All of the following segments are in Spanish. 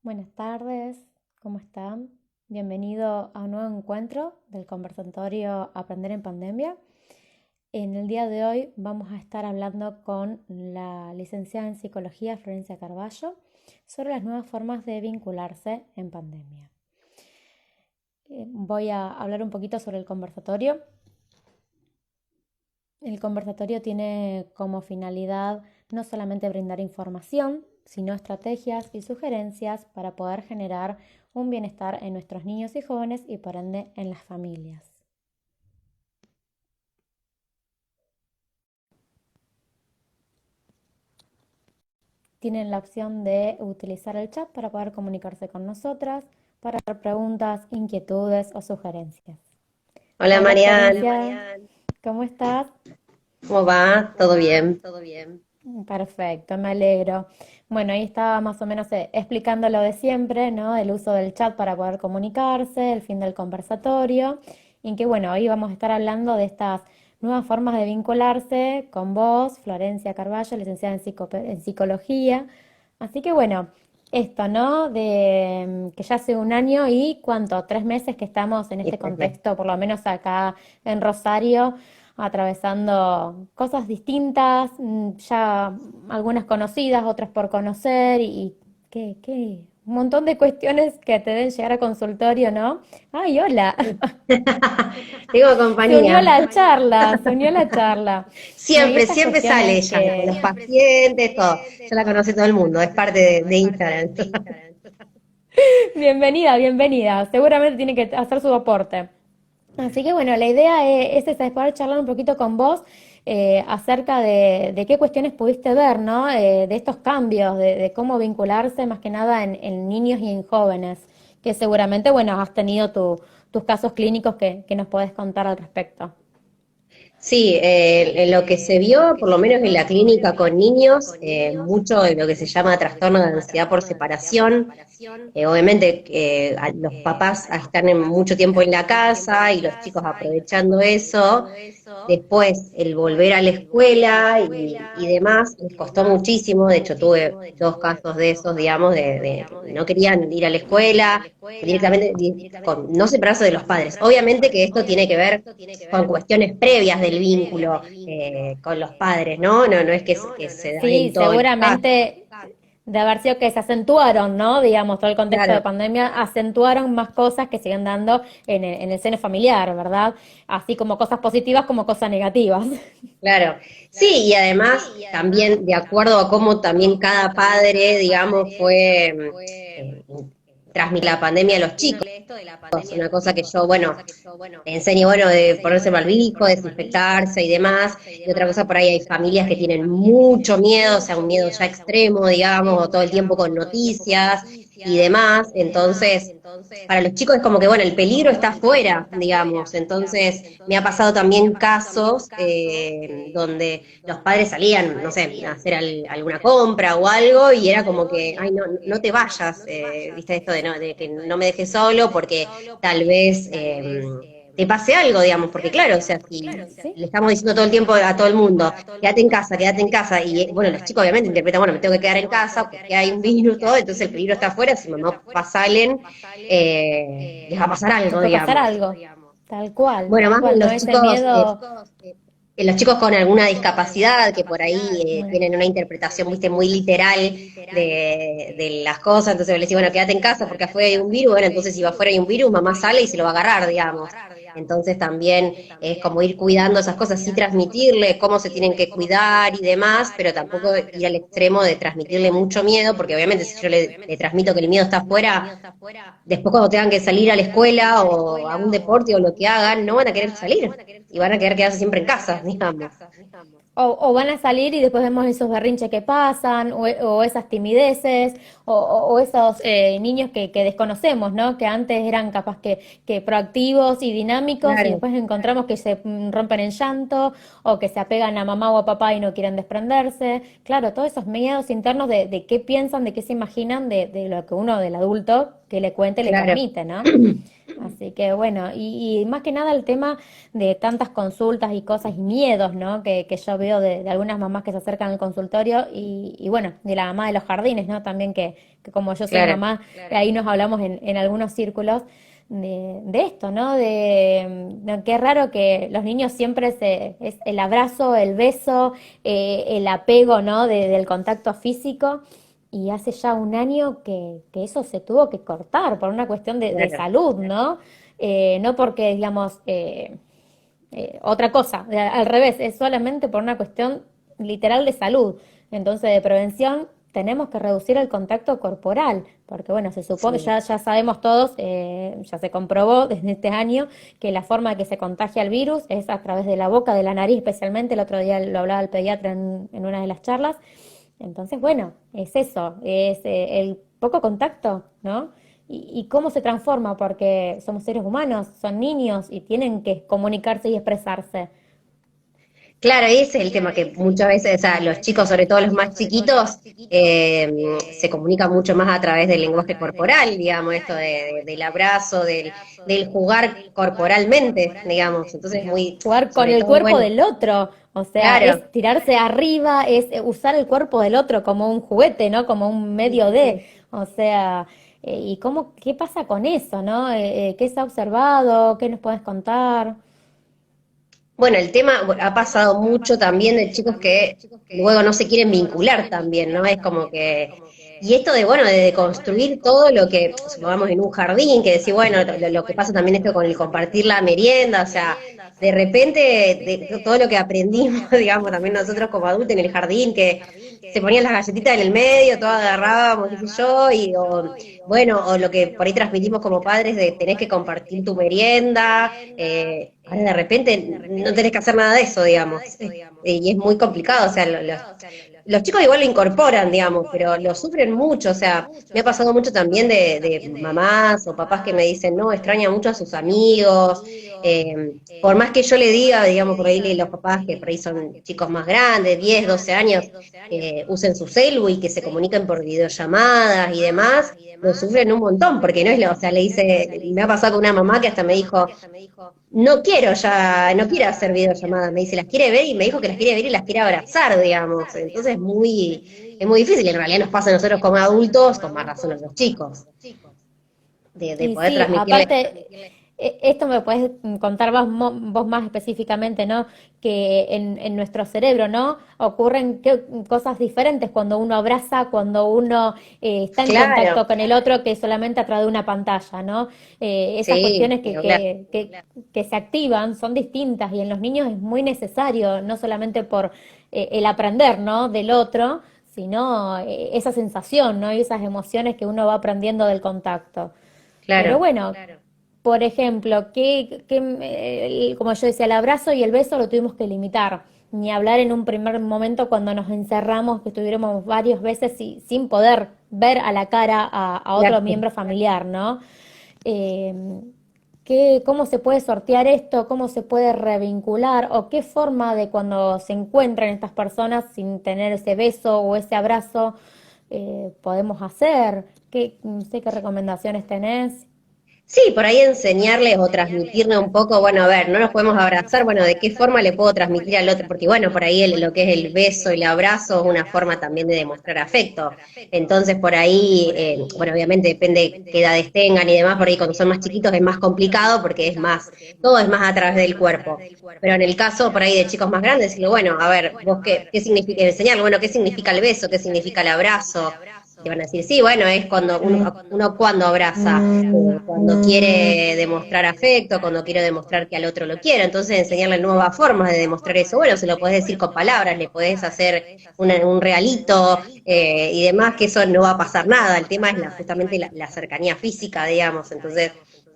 Buenas tardes, ¿cómo están? Bienvenido a un nuevo encuentro del conversatorio Aprender en Pandemia. En el día de hoy vamos a estar hablando con la licenciada en Psicología Florencia Carballo sobre las nuevas formas de vincularse en pandemia. Voy a hablar un poquito sobre el conversatorio. El conversatorio tiene como finalidad no solamente brindar información, sino estrategias y sugerencias para poder generar un bienestar en nuestros niños y jóvenes y por ende en las familias. Tienen la opción de utilizar el chat para poder comunicarse con nosotras, para hacer preguntas, inquietudes o sugerencias. Hola Hola Marian, Florencia, ¿cómo estás? ¿cómo va? ¿Todo bien? Perfecto, me alegro. Bueno, ahí estaba más o menos explicando lo de siempre, ¿no? El uso del chat para poder comunicarse, el fin del conversatorio, y que bueno, hoy vamos a estar hablando de estas nuevas formas de vincularse con vos, Florencia Carballo, licenciada en psicología. Así que bueno, esto, ¿no? De que ya hace un año y ¿cuánto? 3 meses que estamos en Y este tres meses. contexto, por lo menos acá en Rosario atravesando cosas distintas, ya algunas conocidas, otras por conocer y un montón de cuestiones que te deben llegar a consultorio, ¿no? Ay, hola, Tengo se unió compañía. la charla, se unió la charla. No, y Siempre, estas siempre sale cuestiones ella, con que los pacientes, todo. Ya la conoce todo el mundo, es parte de Instagram. bienvenida, bienvenida, seguramente tiene que hacer su aporte. Así que bueno, la idea es esa, es poder charlar un poquito con vos acerca de qué cuestiones pudiste ver, ¿no? De estos cambios, de cómo vincularse más que nada en niños y en jóvenes, que seguramente, bueno, has tenido tus casos clínicos que nos podés contar al respecto. Sí, en lo que se vio, por lo menos en la clínica con niños, mucho de lo que se llama trastorno de ansiedad por separación. Obviamente los papás están mucho tiempo en la casa y los chicos aprovechando eso. Después, el volver a la escuela y demás, les costó muchísimo. De hecho, tuve dos casos de esos, digamos, de que no querían ir a la escuela, directamente no separarse de los padres. Obviamente que esto tiene que ver con cuestiones previas del vínculo con los padres, ¿no? No es que se da Sí, en todos los casos. seguramente de haber sido que se acentuaron, ¿no? Digamos, todo el contexto de Claro, pandemia acentuaron más cosas que siguen dando en el seno familiar, ¿verdad? Así como cosas positivas como cosas negativas. claro. Sí, y además también de acuerdo a cómo también cada padre, digamos, fue transmitir la pandemia a los chicos. Una cosa que yo, bueno, enseño, bueno, de ponerse barbijo, desinfectarse y demás. Y otra cosa, por ahí hay familias que tienen mucho miedo, o sea, un miedo ya extremo, digamos, o todo el tiempo con noticias y demás. Entonces, para los chicos es como que, bueno, el peligro está afuera, digamos. Entonces, me ha pasado también casos donde los padres salían, no sé, a hacer alguna compra o algo y era como que, ay, no, no te vayas, viste esto de que no me dejes solo porque tal vez te pase algo, digamos, porque claro, o sea, si ¿Sí? le estamos diciendo todo el tiempo a todo el mundo, quédate en casa, y bueno, los chicos obviamente interpretan, bueno, me tengo que quedar en casa porque hay un virus, todo, entonces el peligro está afuera, si mamá o papá salen, les va a pasar Les algo, puede pasar digamos. algo. Tal Bueno, más cual, en ¿no? los Ese chicos, miedo. en los chicos con alguna discapacidad, que por ahí tienen una interpretación, viste, muy literal de las cosas, entonces les digo, bueno, quédate en casa porque afuera hay un virus, bueno, entonces si va afuera hay un virus, mamá sale y se lo va a agarrar, digamos. Entonces también es como ir cuidando esas cosas, sí transmitirle cómo se tienen que cuidar y demás, pero tampoco ir al extremo de transmitirle mucho miedo, porque obviamente si yo le transmito que el miedo está afuera, después cuando tengan que salir a la escuela o a un deporte o lo que hagan, no van a querer salir y van a querer quedarse siempre en casa, digamos. O van a salir y después vemos esos berrinches que pasan, o esas timideces, o esos niños que desconocemos, ¿no? Que antes eran capaz que proactivos y dinámicos y Claro, después encontramos que se rompen en llanto o que se apegan a mamá o a papá y no quieren desprenderse. Claro, todos esos miedos internos de qué piensan, de qué se imaginan de lo que uno, del adulto, que le cuente, le claro. transmite, ¿no? Así que bueno, y más que nada el tema de tantas consultas y cosas y miedos, ¿no? Que yo veo de algunas mamás que se acercan al consultorio y bueno, de la mamá de los jardines, ¿no? También que como yo soy Claro. mamá, ahí nos hablamos en algunos círculos de esto, ¿no? De qué raro que los niños siempre es el abrazo, el beso, el apego, ¿no? Del contacto físico. Y hace ya un año que eso se tuvo que cortar por una cuestión de Claro. salud, ¿no? No porque, digamos, otra cosa, al revés, es solamente por una cuestión literal de salud. Entonces, de prevención, tenemos que reducir el contacto corporal, porque bueno, se supone, Sí. ya sabemos todos, ya se comprobó desde este año que la forma que se contagia el virus es a través de la boca, de la nariz especialmente, el otro día lo hablaba el pediatra en una de las charlas. Entonces, bueno, es eso, es el poco contacto, ¿no? Y cómo se transforma, porque somos seres humanos, son niños y tienen que comunicarse y expresarse. Claro, ese es el tema que muchas veces, o sea, los chicos, sobre todo los más chiquitos, se comunican mucho más a través del lenguaje corporal, digamos, esto del abrazo, del jugar corporalmente, digamos. Entonces, muy, Jugar con sobre el todo, cuerpo bueno, del otro, o sea, claro, es tirarse arriba, es usar el cuerpo del otro como un juguete, ¿no? Como un medio de, o sea, ¿y cómo, qué pasa con eso, ¿no? ¿Qué se ha observado? ¿Qué nos puedes contar? bueno, el tema ha pasado mucho también de chicos que luego no se quieren vincular también, ¿no? Es como que, y esto de, bueno, de construir todo lo que, supongamos en un jardín, que decir, bueno, lo que pasa también esto con el compartir la merienda, o sea, de repente, de todo lo que aprendimos, digamos, también nosotros como adultos en el jardín, que se ponían las galletitas en el medio, todas agarrábamos, qué sé yo, bueno, o lo que por ahí transmitimos como padres de tenés que compartir tu merienda, ahora de repente no tenés que hacer nada de eso, digamos. Y es muy complicado, o sea, los chicos igual lo incorporan, digamos, pero lo sufren mucho, o sea, me ha pasado mucho también de mamás o papás que me dicen, no, extraña mucho a sus amigos, por más que yo le diga, digamos, por ahí los papás que por ahí son chicos más grandes, 10 12 años, que usen su celu y que se comuniquen por videollamadas y demás, lo sufren un montón, porque no es lo, o sea, le dice, me ha pasado con una mamá que hasta me dijo, no quiero ya, no quiero hacer videollamadas, me dice, las quiere ver y me dijo que las quiere ver y las quiere abrazar, digamos. Entonces es muy difícil, en realidad nos pasa a nosotros como adultos, con más razón a los chicos, de Y poder sí, transmitirles. aparte, esto me puedes contar vos, vos más específicamente, ¿no? Que en nuestro cerebro, ¿no? Ocurren cosas diferentes cuando uno abraza, cuando uno está en Claro, contacto con el otro que solamente a través de una pantalla, ¿no? Esas sí, cuestiones ni hablar. que se activan son distintas y en los niños es muy necesario, no solamente por el aprender, ¿no? Del otro, sino esa sensación, ¿no? Y esas emociones que uno va aprendiendo del contacto. Pero Claro. bueno, por ejemplo, como yo decía, el abrazo y el beso lo tuvimos que limitar. Ni hablar en un primer momento cuando nos encerramos, que estuvimos varias veces sin poder ver a la cara a otro Claro. miembro familiar, ¿no? Eh, ¿Cómo se puede sortear esto? ¿Cómo se puede revincular? ¿O qué forma de cuando se encuentran estas personas sin tener ese beso o ese abrazo podemos hacer? No sé qué recomendaciones tenés? Sí, por ahí enseñarles o transmitirle un poco, bueno, a ver, no nos podemos abrazar, bueno, ¿de qué forma le puedo transmitir al otro? Porque bueno, por ahí lo que es el beso y el abrazo es una forma también de demostrar afecto. Entonces, por ahí, bueno, obviamente depende qué edades tengan y demás, por ahí cuando son más chiquitos es más complicado porque es más, todo es más a través del cuerpo. Pero en el caso por ahí de chicos más grandes, decirle, bueno, a ver, vos qué significa enseñarle, bueno, qué significa el beso, qué significa el abrazo. Te van a decir, sí, bueno, es cuando uno cuando abraza, cuando quiere demostrar afecto, cuando quiere demostrar que al otro lo quiere. Entonces, enseñarle nuevas formas de demostrar eso. Bueno, se lo podés decir con palabras, le podés hacer un realito y demás, que eso no va a pasar nada. El tema es justamente la cercanía física, digamos. Entonces,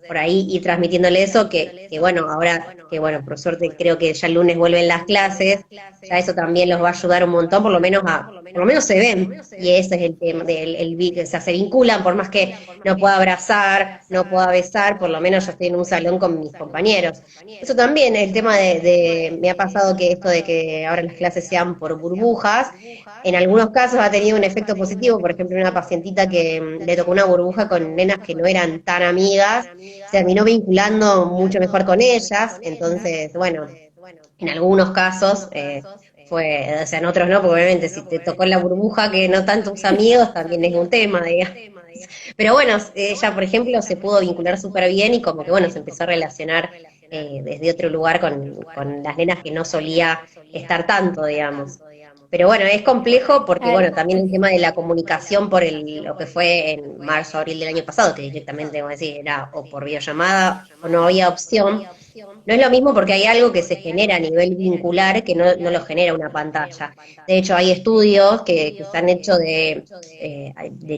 por ahí ir transmitiéndole eso, que bueno, ahora que bueno, por suerte creo que ya el lunes vuelven las clases, ya eso también los va a ayudar un montón, por lo menos se ven, y ese es el tema, o sea, se vinculan, por más que no pueda abrazar, no pueda besar, por lo menos yo estoy en un salón con mis compañeros. Eso también, el tema me ha pasado que esto de que ahora las clases sean por burbujas, en algunos casos ha tenido un efecto positivo, por ejemplo, una pacientita que le tocó una burbuja con nenas que no eran tan amigas, se terminó vinculando mucho mejor con ellas, entonces, bueno, en algunos casos fue, o sea, en otros no, porque obviamente si te tocó en la burbuja que no tanto tus amigos, también es un tema, digamos. Pero bueno, ella, por ejemplo, se pudo vincular súper bien y como que, bueno, se empezó a relacionar desde otro lugar con las nenas que no solía estar tanto, digamos. Pero bueno, es complejo porque, bueno, también el tema de la comunicación por lo que fue en marzo, abril del año pasado, que directamente, como decir, era o por videollamada o no había opción. No es lo mismo porque hay algo que se genera a nivel vincular que no lo genera una pantalla. De hecho, hay estudios que se han hecho de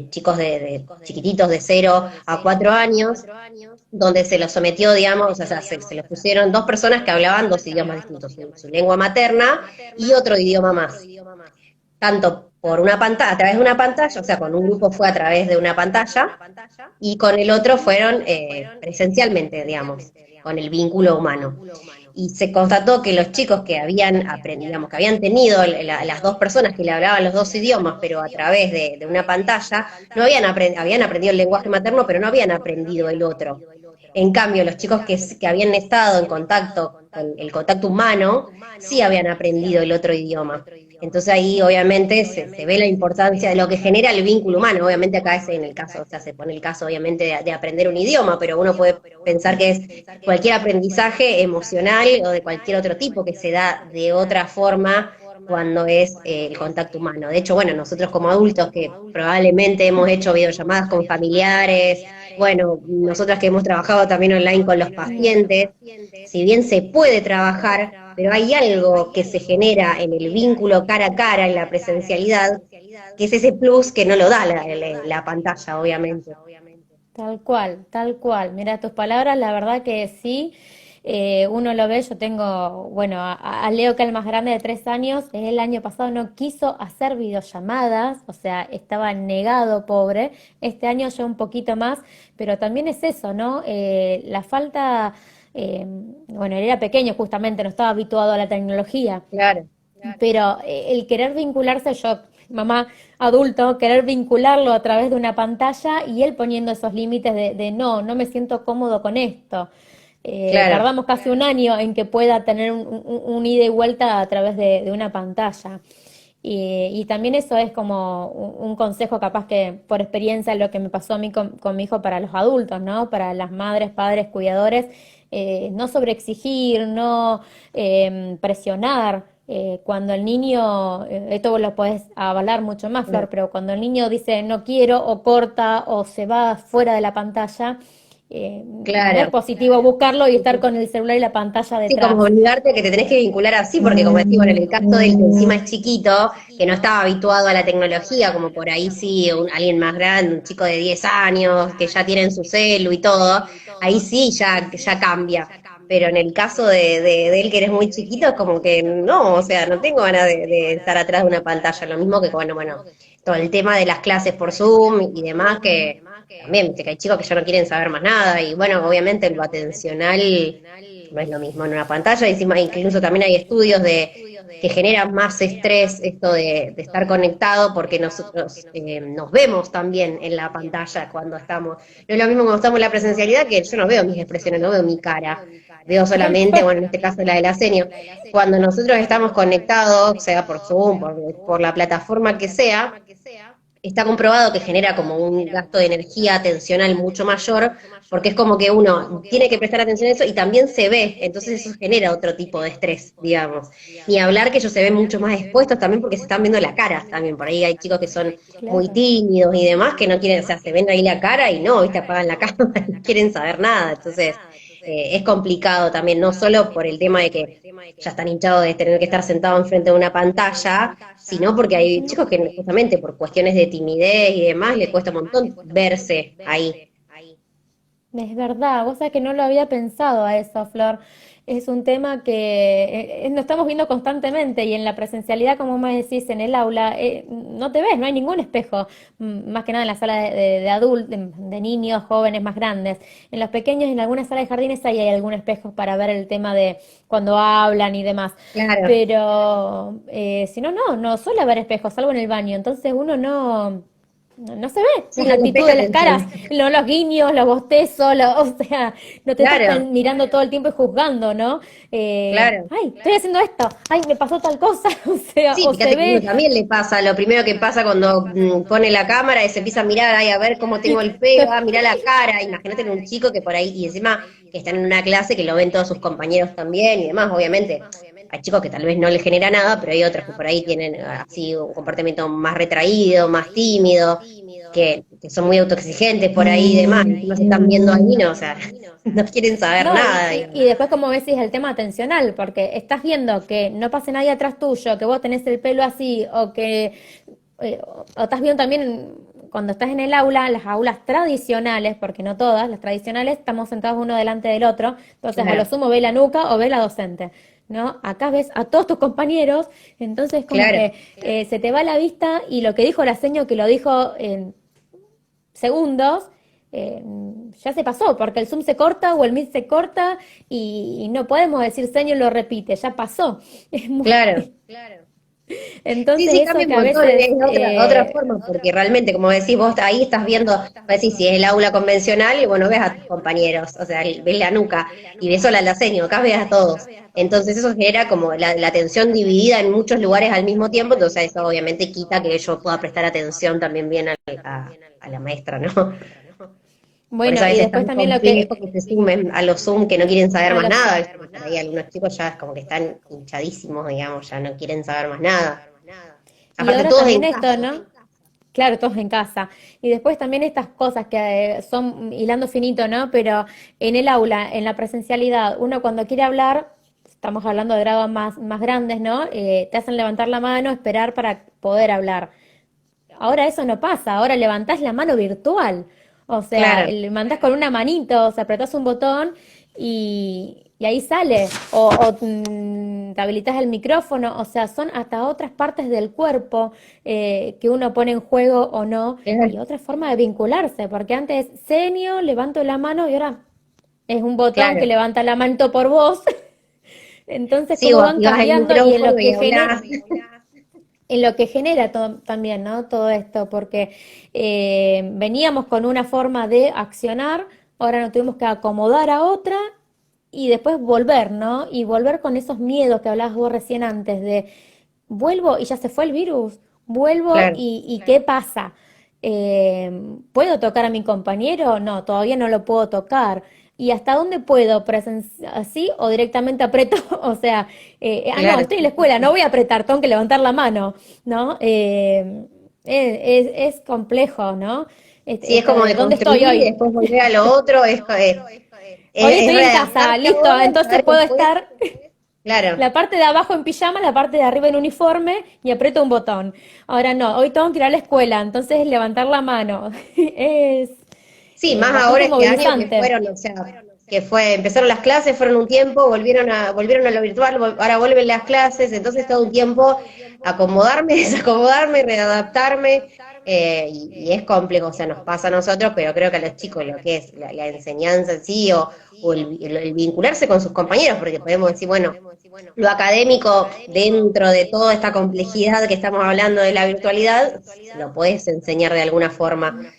chicos de chiquititos de 0 a 4 años, donde se los sometió, digamos, o sea, se los pusieron dos personas que hablaban dos idiomas distintos, su lengua materna y otro idioma más, tanto por una pantalla, a través de una pantalla, o sea, con un grupo fue a través de una pantalla y con el otro fueron presencialmente, digamos, con el vínculo humano. Y se constató que los chicos que habían aprendido, digamos, que habían tenido las dos personas que le hablaban los dos idiomas, pero a través de una pantalla, no habían aprendido el lenguaje materno, pero no habían aprendido el otro. En cambio, los chicos que habían estado en contacto con el contacto humano, sí habían aprendido el otro idioma. Entonces ahí obviamente se ve la importancia de lo que genera el vínculo humano. Obviamente acá es en el caso, o sea, se pone el caso obviamente de aprender un idioma, pero uno puede pensar que es cualquier aprendizaje emocional o de cualquier otro tipo que se da de otra forma cuando es el contacto humano. De hecho, bueno, nosotros como adultos que probablemente hemos hecho videollamadas con familiares, bueno, nosotras que hemos trabajado también online con los pacientes, si bien se puede trabajar, pero hay algo que se genera en el vínculo cara a cara, en la presencialidad, que es ese plus que no lo da la pantalla, obviamente. Tal cual, tal cual. Mira, tus palabras, la verdad que sí, uno lo ve, yo tengo, bueno, a Leo, que es el más grande de 3 años, el año pasado no quiso hacer videollamadas, o sea, estaba negado, pobre. Este año ya un poquito más, pero también es eso, ¿no? La falta, bueno, él era pequeño justamente, no estaba habituado a la tecnología. Claro. Pero el querer vincularse, yo, mamá adulto, querer vincularlo a través de una pantalla y él poniendo esos límites de no, no me siento cómodo con esto. Claro. Tardamos casi un año en que pueda tener un ida y vuelta a través de una pantalla. Y también eso es como un consejo capaz que por experiencia lo que me pasó a mí con mi hijo para los adultos, ¿no? Para las madres, padres, cuidadores, no sobreexigir, no presionar. Cuando el niño, esto vos lo podés avalar mucho más, Flor, pero cuando el niño dice no quiero o corta o se va fuera de la pantalla, no es Claro. positivo buscarlo y estar con el celular y la pantalla Sí, como detrás. obligarte a que te tenés que vincular así, porque como decís, bueno, en el caso del que encima es chiquito, que no estaba habituado a la tecnología, como por ahí sí, alguien más grande, un chico de 10 años, que ya tienen su celu y todo, ahí sí ya cambia. Pero en el caso de él que eres muy chiquito, es como que no, o sea, no tengo ganas de estar atrás de una pantalla, lo mismo que, bueno, todo el tema de las clases por Zoom y demás, que también, viste, que hay chicos que ya no quieren saber más nada, y bueno, obviamente lo atencional no es lo mismo en una pantalla, encima incluso también hay estudios que generan más estrés esto de estar conectado porque nosotros nos vemos también en la pantalla cuando estamos. No es lo mismo cuando estamos en la presencialidad que yo no veo mis expresiones, no veo mi cara, veo Tal solamente, cual. bueno, en este caso la del asenio. Cuando nosotros estamos conectados, sea por Zoom, por la plataforma que sea, está comprobado que genera como un gasto de energía atencional mucho mayor, porque es como que uno tiene que prestar atención a eso y también se ve, entonces eso genera otro tipo de estrés, digamos. Ni hablar que ellos se ven mucho más expuestos también porque se están viendo la cara también, por ahí hay chicos que son muy Claro. tímidos y demás que no quieren, o sea, se ven ahí la cara y no, viste, apagan la cámara, no quieren saber nada, entonces es complicado también, no solo por el tema de que ya están hinchados de tener que estar sentados enfrente de una pantalla, sino porque hay chicos que justamente por cuestiones de timidez y demás les cuesta un montón verse ahí. Es verdad, vos sabés que no lo había pensado a eso, Flor. Es un tema que nos estamos viendo constantemente y en la presencialidad, como me decís, en el aula, no te ves, no hay ningún espejo, más que nada en la sala de adultos, de niños, jóvenes más grandes. En los pequeños, en algunas salas de jardines, ahí hay algún espejo para ver el tema de cuando hablan y demás. Claro, Pero si no, no suele haber espejos, salvo en el baño. Entonces uno no. no se ve Sí, las no les actitudes presta de las caras, atención. no los guiños, los bostezos, o sea, no te Claro, estás mirando todo el tiempo y juzgando, ¿no? claro. Ay, estoy haciendo esto, ay, me pasó tal cosa, o sea, Sí, o se fíjate que uno ve, también le pasa, lo primero que pasa cuando pone la cámara y se empieza a mirar, ay, a ver cómo tengo el pelo, a mirar la cara, imagínate en un chico que por ahí, y encima que están en una clase que lo ven todos sus compañeros también y demás, obviamente, hay chicos que tal vez no les genera nada, pero hay otros que por ahí tienen así un comportamiento más retraído, más tímido, que son muy autoexigentes por ahí y demás, y encima se están viendo ahí, no, o sea, no quieren saber no, nada, digamos. y después como decís el tema atencional, porque estás viendo que no pase nadie atrás tuyo, que vos tenés el pelo así, o que o estás viendo también cuando estás en el aula, las aulas tradicionales, porque no todas, las tradicionales, estamos sentados uno delante del otro, entonces a lo Claro, sumo ve la nuca o ve la docente, ¿no? Acá ves a todos tus compañeros, entonces como claro. que se te va la vista y lo que dijo la seño, que lo dijo en segundos, eh, ya se pasó, porque el Zoom se corta o el Meet se corta y no podemos decir seño lo repite, ya pasó. Es Claro. muy... Sí, Entonces sí, eso cambia un que a montón, veces... es otra forma, porque realmente, como decís vos, ahí estás viendo, decís, si es el aula convencional, y bueno, ves a tus compañeros, o sea, ves la nuca, y ves sola la seño, acá ves a todos. Entonces eso genera como la atención dividida en muchos lugares al mismo tiempo, entonces eso obviamente quita que yo pueda prestar atención también bien a la maestra, ¿no? Por eso Bueno, a y veces es después tan también lo complejo que... que se sumen a los Zoom que no quieren saber A más los... nada, ¿viste? Por ahí algunos chicos ya es como que están hinchadísimos, digamos, ya no quieren saber más nada. Y Aparte ahora todos también en esto, casa. ¿no? Claro, todos en casa. Y después también estas cosas que son hilando finito, ¿no? Pero en el aula, en la presencialidad, uno cuando quiere hablar, estamos hablando de grados más grandes, ¿no? Te hacen levantar la mano, esperar para poder hablar. Ahora eso no pasa, ahora levantás la mano virtual. O sea, Claro, le mandás con una manito, o sea, apretás un botón y ahí sale. O te habilitas el micrófono, o sea, son hasta otras partes del cuerpo que uno pone en juego o no. Y otra forma de vincularse, porque antes senio, levanto la mano y ahora es un botón que claro. levanta la mano por vos. Entonces, Sí, cómo o van activás el cambiando y micrófono y hablás. en lo que genera también, ¿no? Todo esto, porque veníamos con una forma de accionar, ahora nos tuvimos que acomodar a otra y después volver, ¿no? Y volver con esos miedos que hablabas vos recién antes, de vuelvo y ya se fue el virus, vuelvo Claro, y ¿qué pasa? ¿Puedo tocar a mi compañero? No, todavía no lo puedo tocar. ¿Y hasta dónde puedo? ¿Así o directamente aprieto? O sea, no, claro. estoy en la escuela, no voy a apretar, tengo que levantar la mano, ¿no? Es complejo, ¿no? Sí, es Esto como de de dónde estoy construir y hoy. después volver a lo otro, Hoy es estoy en casa, readaptarte listo, ahora y entonces saber puedo después. estar Claro. la parte de abajo en pijama, la parte de arriba en uniforme y aprieto un botón. Ahora no, hoy tengo que ir a la escuela, entonces levantar la mano. Es Sí, más ahora bastante este año que movilizante. fueron, o sea, empezaron las clases, fueron un tiempo, volvieron a lo virtual, ahora vuelven las clases, entonces todo un tiempo acomodarme, desacomodarme, readaptarme, y es complejo, o sea, nos pasa a nosotros, pero creo que a los chicos lo que es la enseñanza en sí, o el vincularse con sus compañeros, porque podemos decir, bueno, lo académico dentro de toda esta complejidad que estamos hablando de la virtualidad, lo puedes enseñar de alguna forma.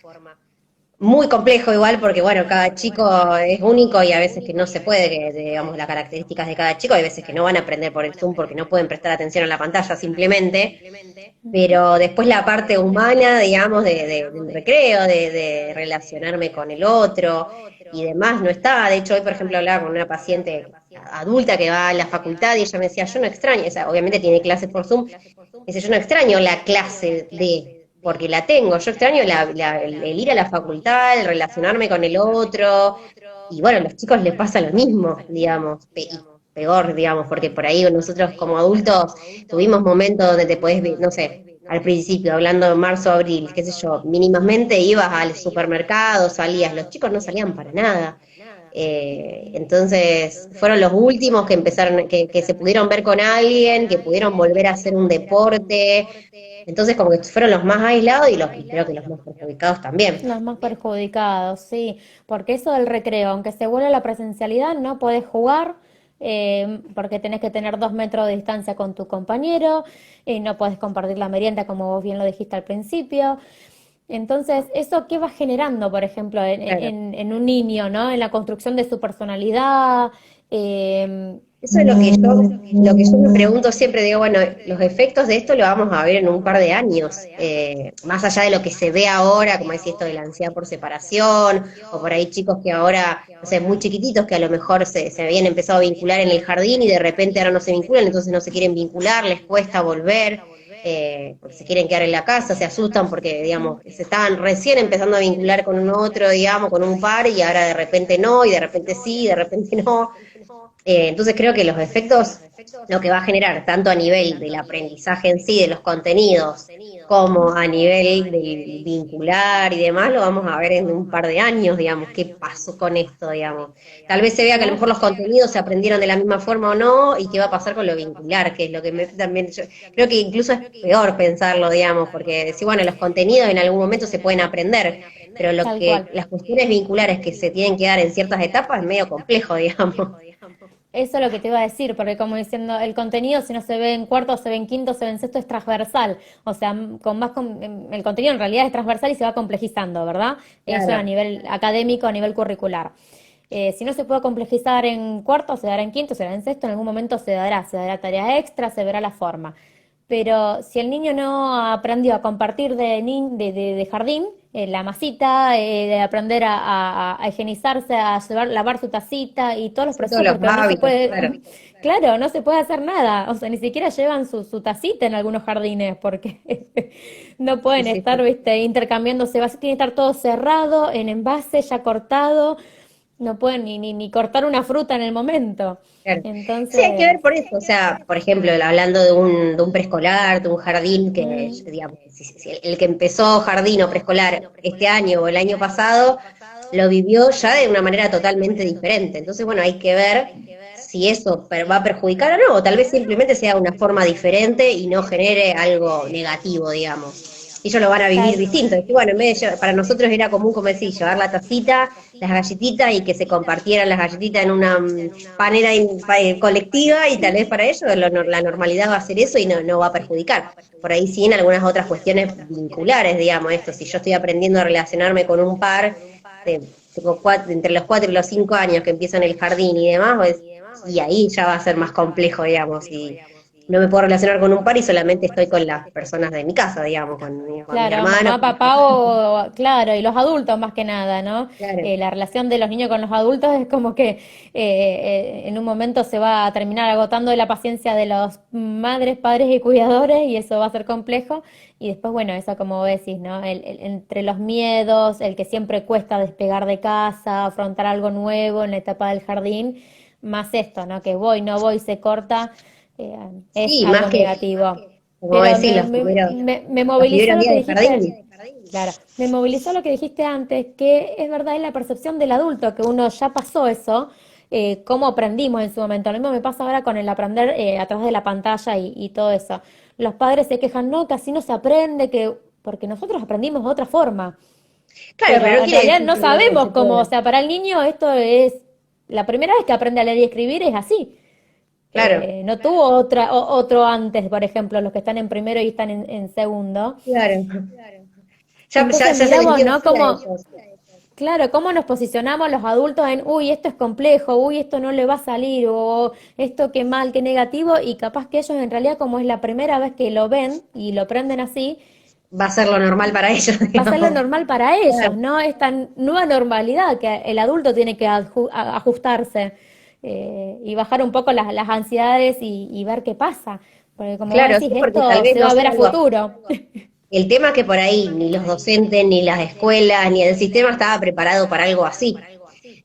Muy complejo igual porque, bueno, cada chico es único y a veces que no se puede, que digamos las características de cada chico, hay veces que no van a aprender por el Zoom porque no pueden prestar atención a la pantalla simplemente, pero después la parte humana, digamos, del recreo, de relacionarme con el otro y demás, no está. De hecho, hoy, por ejemplo, hablaba con una paciente adulta que va a la facultad y ella me decía, yo no extraño, o sea, obviamente tiene clases por Zoom, dice, yo no extraño la clase porque la tengo, yo extraño el ir a la facultad, el relacionarme con el otro, y bueno, a los chicos les pasa lo mismo, digamos, y peor, digamos, porque por ahí nosotros como adultos tuvimos momentos donde te podés, no sé, al principio, hablando de marzo, abril, qué sé yo, mínimamente ibas al supermercado, salías, los chicos no salían para nada. Entonces fueron los últimos que empezaron, que se pudieron ver con alguien, que pudieron volver a hacer un deporte. Entonces como que fueron los más aislados y creo que los más perjudicados también. Los más perjudicados, sí, porque eso del recreo, aunque se vuelve a la presencialidad, no podés jugar porque tenés que tener 2 metros de distancia con tu compañero, no podés compartir la merienda como vos bien lo dijiste al principio. Entonces, ¿eso qué va generando, por ejemplo, Claro. en un niño, ¿no? En la construcción de su personalidad. Eso es lo que yo me pregunto siempre, digo, bueno, los efectos de esto lo vamos a ver en un par de años, más allá de lo que se ve ahora, como decía esto de la ansiedad por separación, o por ahí chicos que ahora, no sé, muy chiquititos que a lo mejor se habían empezado a vincular en el jardín y de repente ahora no se vinculan, entonces no se quieren vincular, les cuesta volver, porque se quieren quedar en la casa, se asustan porque, digamos, se estaban recién empezando a vincular con un otro, digamos, con un par, y ahora de repente no, y de repente sí, y de repente no. Entonces creo que los efectos, lo que va a generar, tanto a nivel del aprendizaje en sí, de los contenidos, como a nivel del vincular y demás, lo vamos a ver en un par de años, digamos, qué pasó con esto, digamos. Tal vez se vea que a lo mejor Claro. los contenidos se aprendieron de la misma forma o no, y qué va a pasar con lo vincular, que es lo que también, yo creo que incluso es peor pensarlo, digamos, porque decir, bueno, los contenidos en algún momento se pueden aprender, pero Tal cual. las cuestiones vinculares que se tienen que dar en ciertas etapas es medio complejo, digamos. Eso es lo que te iba a decir, porque como diciendo, el contenido si no se ve en cuarto, se ve en quinto, se ve en sexto, es transversal. O sea, el contenido en realidad es transversal y se va complejizando, ¿verdad? Eso a Claro. nivel académico, a nivel curricular. Si no se puede complejizar en cuarto, se dará en quinto, se dará en sexto, en algún momento se dará tarea extra, se verá la forma. Pero si el niño no aprendió a compartir de jardín, la masita, de aprender a higienizarse, lavar su tacita y todos los Sí, todos procesos, los porque no se hábitos, puede, claro. claro, no se puede hacer nada. O sea, ni siquiera llevan su tacita en algunos jardines, porque no Sí, pueden sí, estar, sí. viste, intercambiándose. Tiene que estar todo cerrado, en envase, ya cortado. No pueden ni cortar una fruta en el momento. Claro. Sí, hay que Entonces, ver por eso, o sea, por ejemplo, hablando de un preescolar, de un jardín, que mm, digamos, si el que empezó jardín o preescolar este año o el año pasado, lo vivió ya de una manera totalmente diferente. Entonces, bueno, hay que ver si eso va a perjudicar o no, o tal vez simplemente sea una forma diferente y no genere algo negativo, digamos. Y ellos lo van a vivir tal, distinto. Y bueno, en vez de para nosotros era común, como decir, llevar la tacita, las galletitas y que se compartieran las galletitas en una panera colectiva, y tal vez para ellos la normalidad va a ser eso y no va a perjudicar. Por ahí sí en algunas otras cuestiones vinculares, digamos, esto, si yo estoy aprendiendo a relacionarme con un par, tengo entre los 4 y los 5 años que empiezan el jardín y demás, pues, y ahí ya va a ser más complejo, digamos, y no me puedo relacionar con un par y solamente estoy con las personas de mi casa, digamos, con mis claro, hermanos, mamá, con mis papá papás. claro, y los adultos más que nada, ¿no? Claro. La relación de los niños con los adultos es como que en un momento se va a terminar agotando la paciencia de los madres, padres y cuidadores y eso va a ser complejo. Y después, bueno, eso como vos decís, ¿no? Entre los miedos, el que siempre cuesta despegar de casa, afrontar algo nuevo en la etapa del jardín, más esto, ¿no? Que voy, no voy, se corta, eh, es Sí, más algo que, negativo. como Pero decir, me los movilizó primeros lo que días de dijiste, jardín. claro, me movilizó lo que dijiste antes, que es verdad, es la percepción del adulto, que uno ya pasó eso, cómo aprendimos en su momento. Lo mismo me pasa ahora con el aprender a través de la pantalla y todo eso. Los padres se quejan, no, que así no se aprende, porque nosotros aprendimos de otra forma, Claro, pero pero no en quiere realidad decir no que no sabemos se cómo, o pueda. sea, para el niño esto es la primera vez que aprende a leer y escribir es así. Claro, No tuvo otro antes, por ejemplo, los que están en primero y están en segundo. claro. Ya Entonces se les miramos, dio ¿no? así a Como, ellos. claro, cómo nos posicionamos los adultos en, uy, esto es complejo, uy, esto no le va a salir, o esto qué mal, qué negativo, y capaz que ellos en realidad como es la primera vez que lo ven y lo aprenden así, Va a ser lo normal para ellos, va a ser lo digamos. normal para Claro. ellos, ¿no? Esta nueva normalidad que el adulto tiene que ajustarse y bajar un poco las ansiedades y ver qué pasa. Porque como vos Claro, decís, sí, porque tal esto vez, se no va a sé, ver a algo. futuro. El tema es que por ahí ni los docentes, ni las escuelas, ni el sistema estaba preparado para algo así.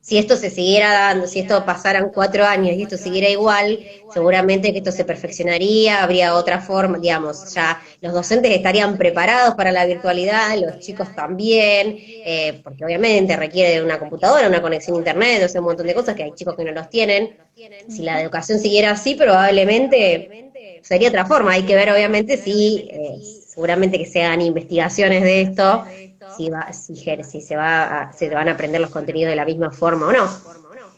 Si esto se siguiera dando, si esto pasaran 4 años y esto siguiera igual, seguramente que esto se perfeccionaría, habría otra forma, digamos, ya los docentes estarían preparados para la virtualidad, los chicos también, porque obviamente requiere de una computadora, una conexión a internet, o sea, un montón de cosas que hay chicos que no los tienen. Si la Ujú. educación siguiera así, probablemente sería otra forma. Hay que ver, obviamente, si seguramente que se hagan investigaciones de esto, si se van a aprender los contenidos de la misma forma o no.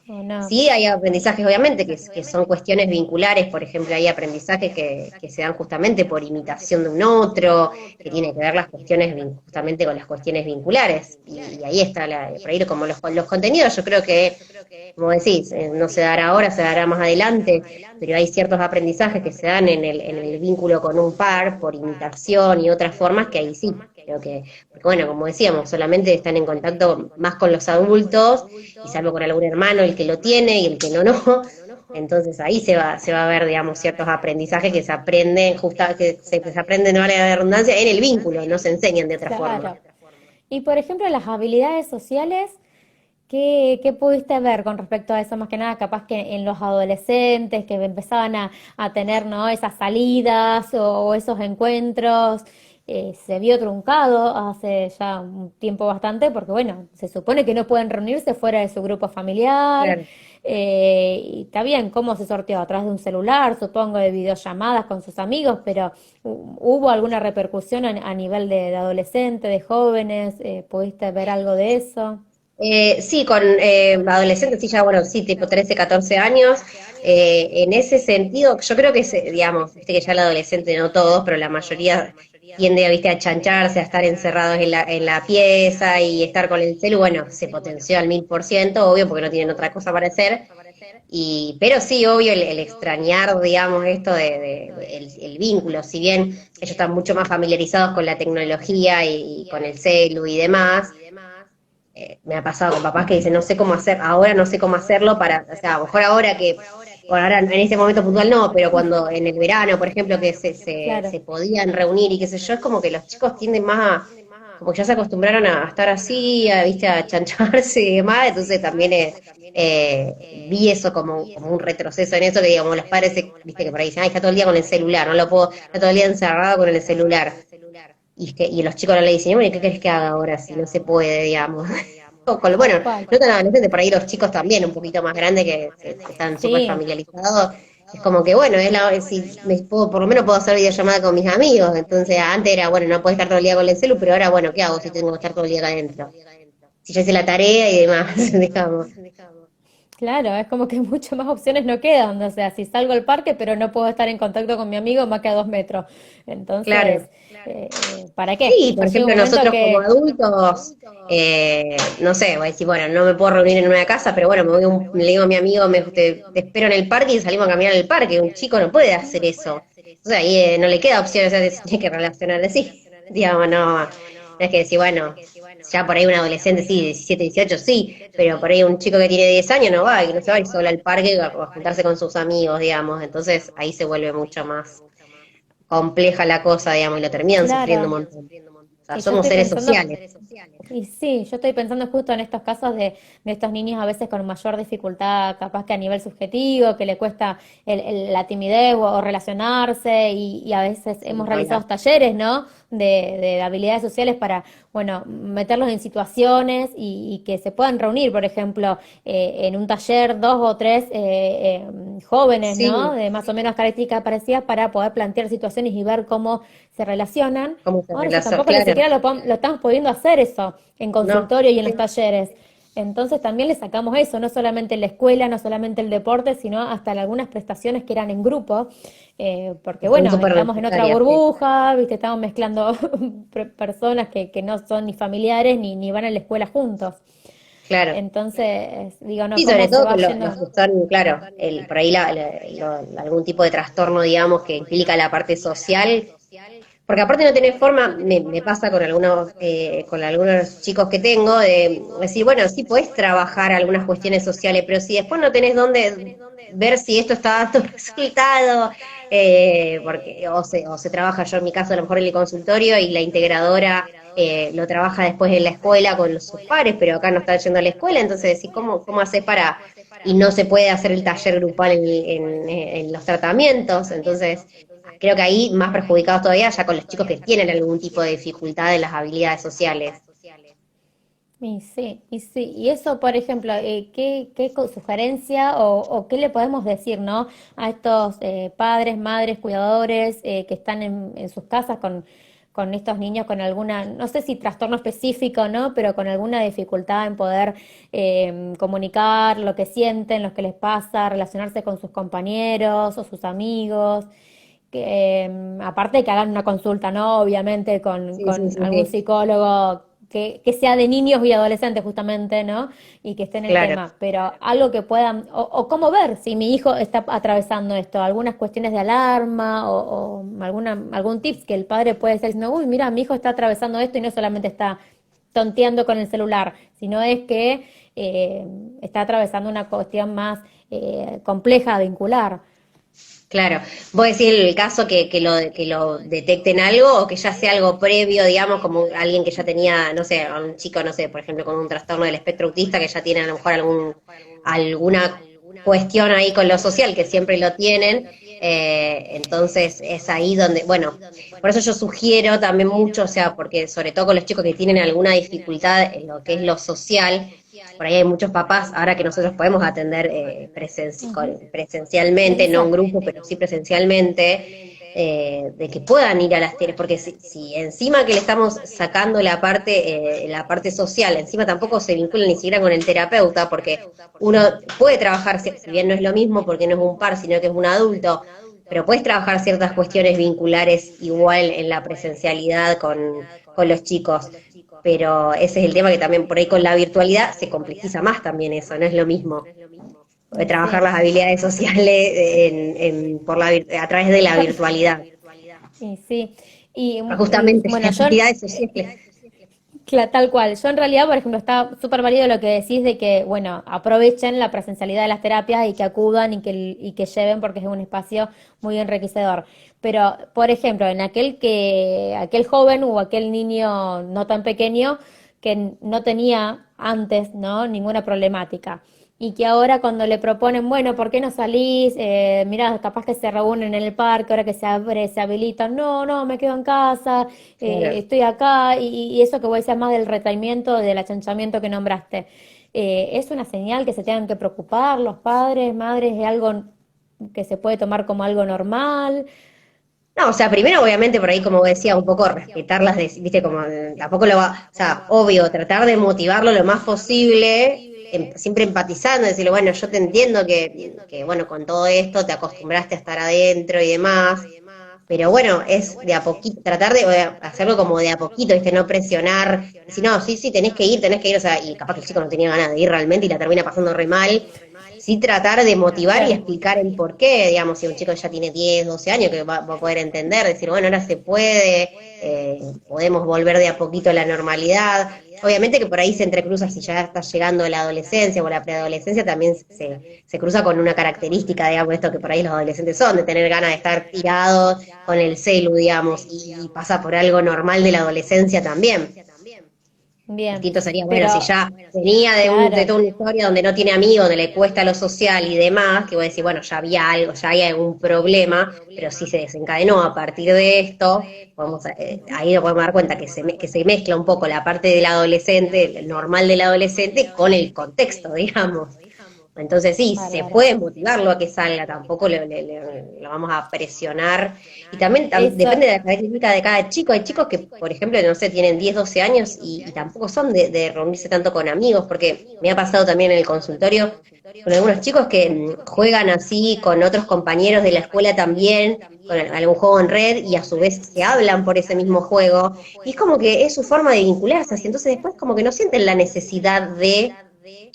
¿o no? Sí, hay aprendizajes, obviamente, que son cuestiones vinculares. Por ejemplo, hay aprendizajes que se dan justamente por imitación de un otro, que tiene que ver las cuestiones justamente con las cuestiones vinculares. Y ahí está, por ahí como los contenidos, yo creo que, como decís, no se dará ahora, se dará más adelante, pero hay ciertos aprendizajes que se dan en el vínculo con un par, por imitación y otras formas, que ahí sí, creo que, porque bueno, como decíamos, solamente están en contacto más con los adultos y salvo con algún hermano el que lo tiene y el que no, no. Entonces ahí se va a ver, digamos, ciertos aprendizajes que se aprenden, que se aprenden, no vale la redundancia, en el vínculo, no se enseñan de otra forma. Claro. Y por ejemplo, las habilidades sociales, ¿qué pudiste ver con respecto a eso? Más que nada, capaz que en los adolescentes que empezaban a tener, ¿no? Esas salidas o esos encuentros, se vio truncado hace ya un tiempo bastante, porque bueno, se supone que no pueden reunirse fuera de su grupo familiar. Claro. Y está bien, ¿cómo se sorteó? A través de un celular, supongo, de videollamadas con sus amigos, pero ¿hubo alguna repercusión a nivel de adolescente, de jóvenes? ¿Pudiste ver algo de eso? Sí, con adolescentes, sí, ya, bueno, sí, tipo 13, 14 años. En ese sentido, yo creo que, digamos, viste que ya el adolescente, no todos, pero la mayoría tiende, viste, a chancharse, a estar encerrados en la pieza y estar con el celu. Bueno, se potenció al 1000%, obvio, porque no tienen otra cosa para hacer. Pero sí, obvio, el extrañar, digamos, esto el vínculo, si bien ellos están mucho más familiarizados con la tecnología y con el celu y demás, me ha pasado con papás que dicen, no sé cómo hacer, ahora no sé cómo hacerlo para, o sea, a lo mejor ahora que, bueno, ahora en este momento puntual no, pero cuando en el verano, por ejemplo, que Claro. se podían reunir y qué sé yo, es como que los chicos tienden más a, como que ya se acostumbraron a estar así, a, viste, a chancharse y demás, entonces también vi eso como un retroceso en eso, que digamos, los padres, viste, que por ahí dicen, ay, está todo el día con el celular, no lo puedo, está todo el día encerrado con el celular. Y los chicos no le dicen, bueno, ¿y qué querés que haga ahora si no se puede, digamos? Bueno, Tal cual. no tan adolescentes, por ahí los chicos también, un poquito más grandes, que están súper Sí, familiarizados. Es como que, bueno, si por lo menos puedo hacer videollamada con mis amigos. Entonces, antes era, bueno, no puedo estar todo el día con el celu, pero ahora, bueno, ¿qué hago si tengo que estar todo el día acá adentro? Si ya hice la tarea y demás, digamos. claro, es como que muchas más opciones no quedan. O sea, si salgo al parque, pero no puedo estar en contacto con mi amigo más que a 2 metros. Entonces, Claro. ¿para qué? Sí, por Llega un ejemplo, momento nosotros como que, adultos, no sé, voy a decir, bueno, no me puedo reunir en una casa, pero bueno, le digo a mi amigo, te espero en el parque y salimos a caminar en el parque. Un chico no puede hacer eso. O sea, ahí no le queda opción, o sea, se tiene que relacionar así. Digamos, no es que decir, bueno, ya por ahí un adolescente sí, 17, 18 sí, pero por ahí un chico que tiene 10 años no va, y no se va a ir solo al parque a juntarse con sus amigos, digamos. Entonces ahí se vuelve mucho más compleja la cosa, digamos, y lo terminan sufriendo un claro, montón. O sea, y yo somos estoy seres pensando, sociales. y sí, yo estoy pensando justo en estos casos de estos niños a veces con mayor dificultad, capaz que a nivel subjetivo, que le cuesta la timidez o relacionarse, y a veces Ni hemos realizado hablar. talleres, ¿no? De habilidades sociales para, bueno, meterlos en situaciones y que se puedan reunir, por ejemplo, en un taller dos o tres jóvenes, ¿no? Sí, De más o menos características parecidas para poder plantear situaciones y ver cómo se relacionan. cómo se Ahora eso relaciona, tampoco ni claro, siquiera lo estamos pudiendo hacer eso en ¿no? consultorio y en los talleres. Entonces también le sacamos eso, no solamente en la escuela, no solamente el deporte, sino hasta en algunas prestaciones que eran en grupo, porque Que son bueno, súper estamos en otra necesarias, sí, burbuja, ¿viste? Estamos mezclando personas que no son ni familiares ni van a la escuela juntos. claro. Entonces, digo, no, Sí, sobre ¿cómo se todo va que yendo? los que son, claro, por ahí algún tipo de trastorno, digamos, que implica la parte social. Porque aparte no tenés forma, me pasa con algunos chicos que tengo, de decir, bueno, sí podés trabajar algunas cuestiones sociales, pero si después no tenés dónde ver si esto está dando resultado, porque o se trabaja, yo en mi caso a lo mejor en el consultorio y la integradora lo trabaja después en la escuela con sus pares, pero acá no está yendo a la escuela, entonces decís, ¿cómo haces para...? Y no se puede hacer el taller grupal en los tratamientos, entonces creo que ahí más perjudicados todavía ya con los chicos que tienen algún tipo de dificultad en las habilidades sociales. Y sí, y sí. Y eso, por ejemplo, ¿qué sugerencia o qué le podemos decir, ¿no? A estos padres, madres, cuidadores que están en sus casas con estos niños con alguna, no sé si trastorno específico, ¿no? Pero con alguna dificultad en poder comunicar lo que sienten, lo que les pasa, relacionarse con sus compañeros o sus amigos. Que, aparte de que hagan una consulta, ¿no? Obviamente Sí, sí, con sí, algún sí, psicólogo que sea de niños y adolescentes justamente, ¿no? Y que esté en el claro. tema, pero algo que puedan, o cómo ver si mi hijo está atravesando esto, algunas cuestiones de alarma o algún tips que el padre puede estar diciendo, uy, mira, mi hijo está atravesando esto y no solamente está tonteando con el celular, sino es que está atravesando una cuestión más compleja, vincular. Claro, vos decís el caso que lo detecten algo o que ya sea algo previo, digamos, como alguien que ya tenía, no sé, a un chico, no sé, por ejemplo, con un trastorno del espectro autista que ya tiene a lo mejor alguna cuestión ahí con lo social, que siempre lo tienen, entonces es ahí donde, bueno, por eso yo sugiero también mucho, o sea, porque sobre todo con los chicos que tienen alguna dificultad en lo que es lo social, por ahí hay muchos papás, ahora que nosotros podemos atender Ujú. presencialmente, no en Presencial. grupo, pero sí presencialmente, de que puedan ir a las terapias, porque si encima que le estamos sacando la parte social, encima tampoco se vincula ni siquiera con el terapeuta, porque uno puede trabajar, si bien no es lo mismo, porque no es un par, sino que es un adulto, pero puedes trabajar ciertas cuestiones vinculares igual en la presencialidad con los chicos. Pero ese es el tema que también por ahí con la virtualidad se complejiza más también eso, no es lo mismo. Y Trabajar sí. las habilidades sociales a través de la virtualidad. Y sí. Y Justamente, bueno, yo habilidades sociales. tal cual. Yo en realidad, por ejemplo, está súper válido lo que decís de que, bueno, aprovechen la presencialidad de las terapias y que acudan y que lleven porque es un espacio muy enriquecedor. Pero, por ejemplo, en aquel joven o aquel niño no tan pequeño que no tenía antes, ¿no? Ninguna problemática. Y que ahora cuando le proponen, bueno, ¿por qué no salís? Mirá, capaz que se reúnen en el parque, ahora que se abre, se habilitan. No, no, me quedo en casa, Claro. estoy acá. Y eso que vos decías más del retraimiento, del achanchamiento que nombraste. ¿Es una señal que se tengan que preocupar los padres, madres? ¿Es algo que se puede tomar como algo normal? No, o sea, primero obviamente por ahí, como decía, un poco respetar viste, como tampoco lo va, o sea, obvio, tratar de motivarlo lo más posible, siempre empatizando, decirle, bueno, yo te entiendo bueno, con todo esto te acostumbraste a estar adentro y demás, pero bueno, es de a poquito, tratar de hacerlo como de a poquito, ¿viste? No presionar, decir, no, sí, sí, tenés que ir, o sea, y capaz que el chico no tenía ganas de ir realmente y la termina pasando re mal. Sí tratar de motivar y Claro. explicar el por qué, digamos, si un chico ya tiene 10 12 años, que va a poder entender, decir, bueno, ahora se puede, podemos volver de a poquito a la normalidad. Obviamente que por ahí se entrecruza, si ya está llegando la adolescencia o la preadolescencia, también se cruza con una característica, digamos, esto que por ahí los adolescentes son, de tener ganas de estar tirados con el celu, digamos, y pasa por algo normal de la adolescencia también. Bien. Distinto sería, bueno, si Pero, ya venía de claro. toda una historia donde no tiene amigos, donde le cuesta lo social y demás, que voy a decir, bueno, ya había algo, ya hay algún problema, pero si se desencadenó a partir de esto, ahí nos podemos dar cuenta que se mezcla un poco la parte del adolescente, el normal del adolescente, con el contexto, digamos. Entonces sí, se Bárbaro. puede motivarlo a que salga, tampoco lo vamos a presionar. Y también Eso, depende de la característica de cada chico. Hay chicos que, por ejemplo, no sé, tienen 10 12 años y tampoco son de reunirse tanto con amigos, porque me ha pasado también en el consultorio con algunos chicos que juegan así con otros compañeros de la escuela también, con algún juego en red y a su vez se hablan por ese mismo juego. Y es como que es su forma de vincularse, así entonces después como que no sienten la necesidad de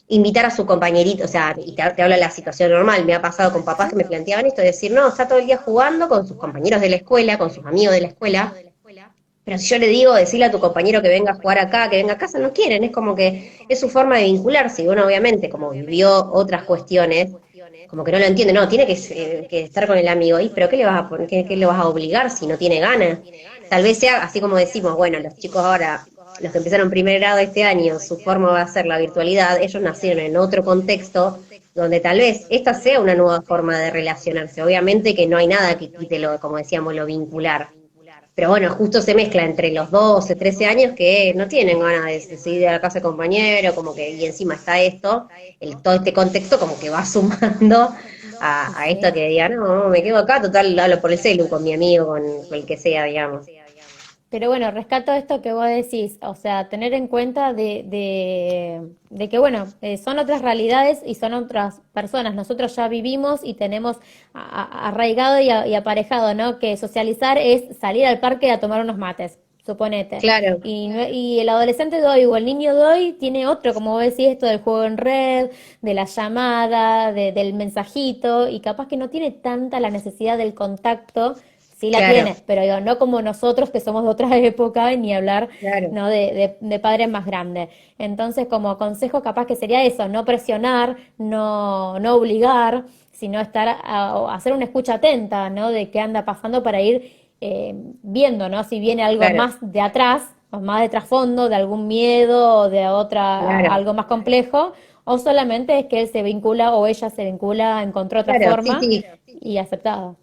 invitar a su compañerito, o sea, y te hablo de la situación normal, me ha pasado con papás que me planteaban esto, de decir, no, está todo el día jugando con sus compañeros de la escuela, con sus amigos de la escuela, pero si yo le digo, decirle a tu compañero que venga a jugar acá, que venga a casa, no quieren, es como que es su forma de vincularse, y uno obviamente, como vivió otras cuestiones, como que no lo entiende, no, tiene que estar con el amigo, y pero ¿qué le vas a poner, qué le vas a obligar si no tiene ganas? Tal vez sea así como decimos, bueno, los chicos ahora, los que empezaron primer grado este año, su forma va a ser la virtualidad, ellos nacieron en otro contexto, donde tal vez esta sea una nueva forma de relacionarse. Obviamente que no hay nada que quite lo, como decíamos, lo vincular. Pero bueno, justo se mezcla entre los 12 13 años que no tienen ganas de seguir a la casa de compañero, como que, y encima está esto, todo este contexto como que va sumando a esto sí. que diga, no, me quedo acá, total, hablo por el celu con mi amigo, con el que sea, digamos. Pero bueno, rescato esto que vos decís, o sea, tener en cuenta de que, bueno, son otras realidades y son otras personas. Nosotros ya vivimos y tenemos arraigado y aparejado, ¿no? Que socializar es salir al parque a tomar unos mates, suponete. Claro, Y el adolescente de hoy o el niño de hoy tiene otro, como vos decís, esto del juego en red, de la llamada, del mensajito, y capaz que no tiene tanta la necesidad del contacto. Sí la claro, tiene, pero digo, no como nosotros que somos de otra época, ni hablar, claro, ¿no? de padres más grandes. Entonces, como consejo, capaz que sería eso, no presionar, no obligar, sino estar hacer una escucha atenta, ¿no? De qué anda pasando para ir viendo, ¿no? Si viene algo claro, más de atrás, o más de trasfondo, de algún miedo, o de otra, claro, algo más complejo, o solamente es que él se vincula o ella se vincula, encontró otra claro, sí, forma sí. y aceptada.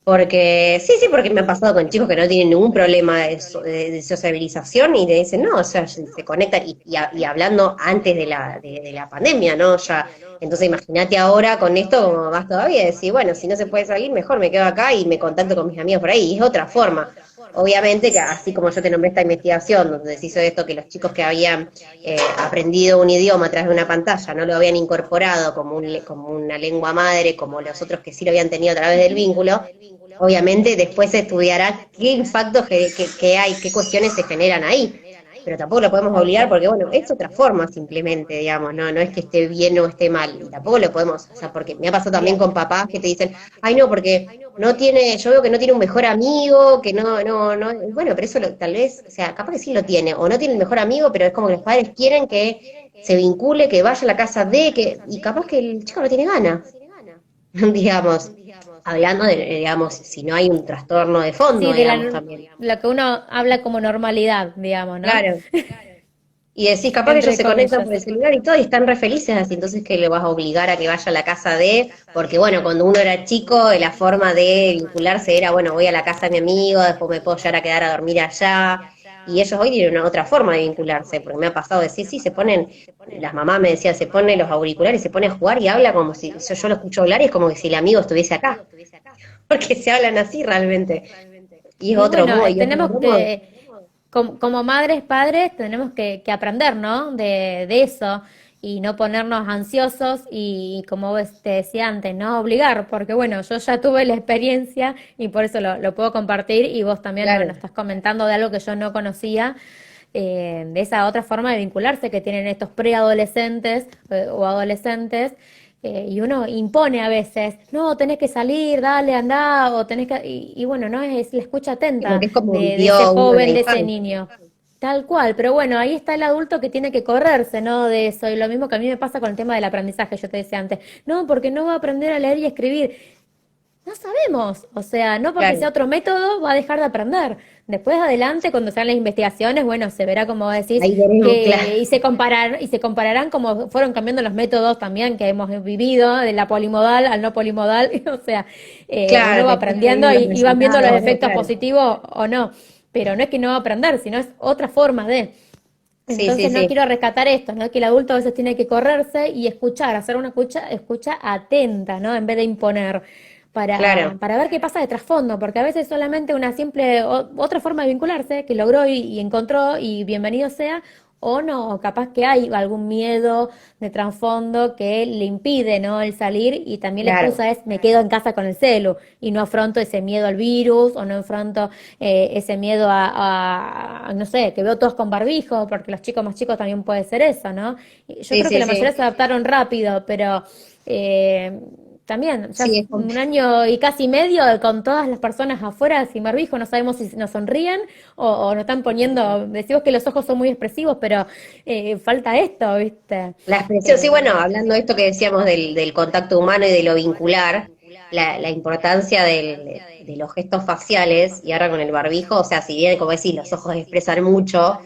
Porque, sí, sí, porque me ha pasado con chicos que no tienen ningún problema de sociabilización y te dicen, no, o sea, se conectan y hablando antes de la pandemia, ¿no? Ya, entonces imagínate ahora con esto como más todavía, decir, bueno, si no se puede salir, mejor me quedo acá y me contacto con mis amigos por ahí, y es otra forma. Obviamente que así como yo te nombré esta investigación donde se hizo esto, que los chicos que habían aprendido un idioma a través de una pantalla no lo habían incorporado como, como una lengua madre, como los otros que sí lo habían tenido a través del vínculo, obviamente después se estudiará qué impactos que hay, qué cuestiones se generan ahí. Pero tampoco lo podemos Tal obligar cual. porque, bueno, es otra forma simplemente, digamos, no es que esté bien o esté mal. Y tampoco lo podemos, o sea, porque me ha pasado también Bien. con papás que te dicen, ay no, porque no tiene, yo veo que no tiene un mejor amigo, que no, bueno, pero eso tal vez, o sea, capaz que sí lo tiene, o no tiene el mejor amigo, pero es como que los padres quieren que se vincule, que vaya a la casa de, que, y capaz que el chico no tiene ganas, digamos, hablando de, digamos, si no hay un trastorno de fondo, Sí, de digamos, también. lo que uno habla como normalidad, digamos, ¿no? Claro. Y decís, capaz que ellos Entre se conectan por comillas. el celular y todo y están re felices así, entonces que le vas a obligar a que vaya a la casa de, porque bueno, cuando uno era chico, la forma de vincularse era, bueno, voy a la casa de mi amigo, después me puedo llegar a quedar a dormir allá, y ellos hoy tienen una otra forma de vincularse, porque me ha pasado de decir, sí, se ponen, las mamás me decían, se ponen los auriculares, se pone a jugar y habla como si, yo lo escucho hablar y es como que si el amigo estuviese acá, porque se hablan así realmente, y es Y otro bueno, modo, y es tenemos otro modo. que, como madres, padres, tenemos que aprender, ¿no? De eso y no ponernos ansiosos y, como vos te decía antes, no obligar, porque bueno, yo ya tuve la experiencia y por eso lo puedo compartir y vos también nos Claro, estás comentando de algo que yo no conocía, de esa otra forma de vincularse que tienen estos preadolescentes o adolescentes. Y uno impone a veces, no, tenés que salir, dale, andá, o tenés que... Y bueno, no es la escucha sí, atenta porque es como de ese vivió uno en la joven, de ese infancia. niño. Tal cual, pero bueno, ahí está el adulto que tiene que correrse, ¿no? De eso. Y lo mismo que a mí me pasa con el tema del aprendizaje, yo te decía antes, no, porque no va a aprender a leer y escribir. No sabemos, o sea, no porque sea Claro, otro método va a dejar de aprender. Después adelante, cuando sean las investigaciones, bueno, se verá como decís ahí veremos, claro. que y se compararán como fueron cambiando los métodos también que hemos vivido de la polimodal al no polimodal, o sea, uno Claro, va después ahí aprendiendo los y van viendo los resultados, ¿no? efectos Claro. positivos o no, pero no es que no va a aprender, sino es otra forma de. Sí, sí, Entonces no sí. quiero rescatar esto, ¿no? Que el adulto a veces tiene que correrse y escuchar, hacer una escucha atenta, ¿no? En vez de imponer, Claro, para ver qué pasa de trasfondo, porque a veces solamente una simple otra forma de vincularse que logró y encontró y bienvenido sea, o no, o capaz que hay algún miedo de trasfondo que le impide, ¿no? El salir y también la claro. excusa es me quedo en casa con el celu y no afronto ese miedo al virus o no afronto ese miedo no sé, que veo todos con barbijo, porque los chicos más chicos también puede ser eso, ¿no? Y yo Sí, creo que sí, la mayoría sí. se adaptaron rápido, pero eh, también, ya Sí, es es un año y casi medio con todas las personas afuera sin barbijo, no sabemos si nos sonríen o nos están poniendo, decimos que los ojos son muy expresivos, pero falta esto, ¿viste? la expresión, sí, bueno, Eh, hablando de esto que decíamos del contacto humano y de lo vincular, la importancia de los gestos faciales, y ahora con el barbijo, o sea, si bien, como decís, los ojos expresan mucho,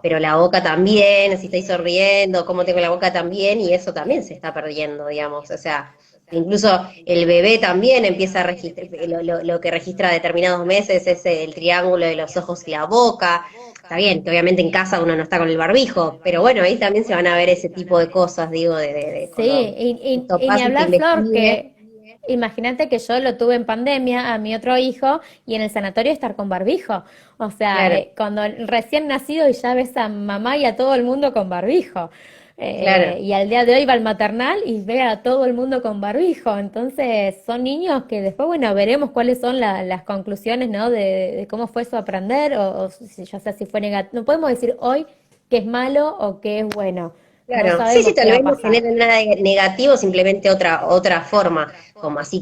pero la boca también, si estoy sonriendo, cómo tengo la boca también, y eso también se está perdiendo, digamos, o sea, incluso el bebé también empieza a registrar, lo que registra determinados meses es el triángulo de los ojos y la boca. Está bien, que obviamente en casa uno no está con el barbijo, pero bueno, ahí también se van a ver ese tipo de cosas, digo, de sí, cuando y esto ni pasa y se hablar, Flor, investigue. Imagínate que yo lo tuve en pandemia a mi otro hijo y en el sanatorio estar con barbijo. O sea, Claro, cuando recién nacido y ya ves a mamá y a todo el mundo con barbijo. claro. Y al día de hoy va al maternal y ve a todo el mundo con barbijo. Entonces, son niños que después, bueno, veremos cuáles son las conclusiones, ¿no? De cómo fue su aprender o si, ya sea si fue negativo. No podemos decir hoy que es malo o que es bueno. No Claro, sí, sí, sabemos qué tal va a vez no pasar. genere nada negativo, simplemente otra forma, como así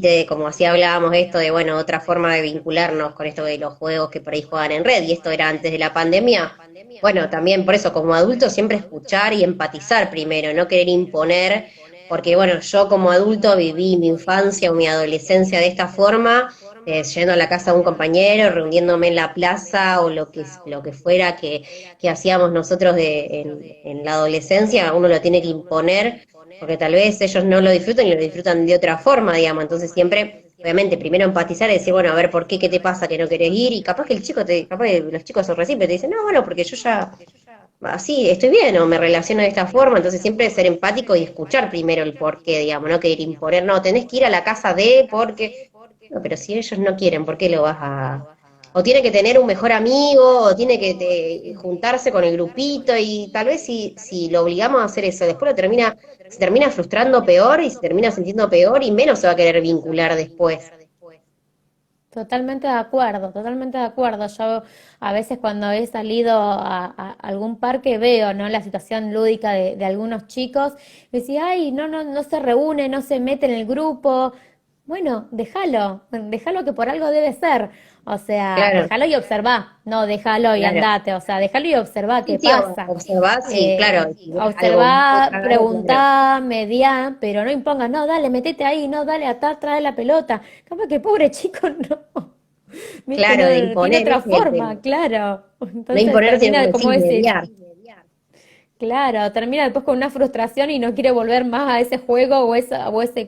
hablábamos esto de, bueno, otra forma de vincularnos con esto de los juegos que por ahí juegan en red, y esto era antes de la pandemia. Bueno, también por eso, como adulto, siempre escuchar y empatizar primero, no querer imponer, porque bueno, yo como adulto viví mi infancia o mi adolescencia de esta forma, yendo a la casa de un compañero, reuniéndome en la plaza o lo que fuera que hacíamos nosotros en la adolescencia, uno lo tiene que imponer, porque tal vez ellos no lo disfrutan y lo disfrutan de otra forma, digamos. Entonces siempre, obviamente, primero empatizar y decir, bueno, a ver, ¿por qué? ¿Qué te pasa que no querés ir? Y capaz que capaz que los chicos son recíprocos, te dicen, no, bueno, porque yo ya así estoy bien o me relaciono de esta forma, entonces siempre ser empático y escuchar primero el por qué, digamos, no querer imponer, no, tenés que ir a la casa de, porque, no, pero si ellos no quieren, ¿por qué lo vas a...? O tiene que tener un mejor amigo, o tiene que juntarse con el grupito, y tal vez si lo obligamos a hacer eso, después se termina frustrando peor y se termina sintiendo peor y menos se va a querer vincular después. Totalmente de acuerdo, totalmente de acuerdo. Yo a veces cuando he salido a algún parque veo, ¿no? La situación lúdica de algunos chicos. Me decía, ay, no se reúne, no se mete en el grupo. Bueno, déjalo que por algo debe ser. O sea, Claro, déjalo y observá. No, déjalo y claro. andate. O sea, déjalo y observá Sí, qué sí, pasa. observás, sí, claro, si ves algo muy Observá, raro, claro. preguntá, mediá, pero no impongas, no, dale, metete ahí, no, dale, atá, trae la pelota. Capaz que pobre chico no. Viste, Claro, de no tiene imponer, otra ¿viste? forma, claro. No Entonces imponer, sino termina, como como decís, decís, mediar. claro, termina después con una frustración y no quiere volver más a ese juego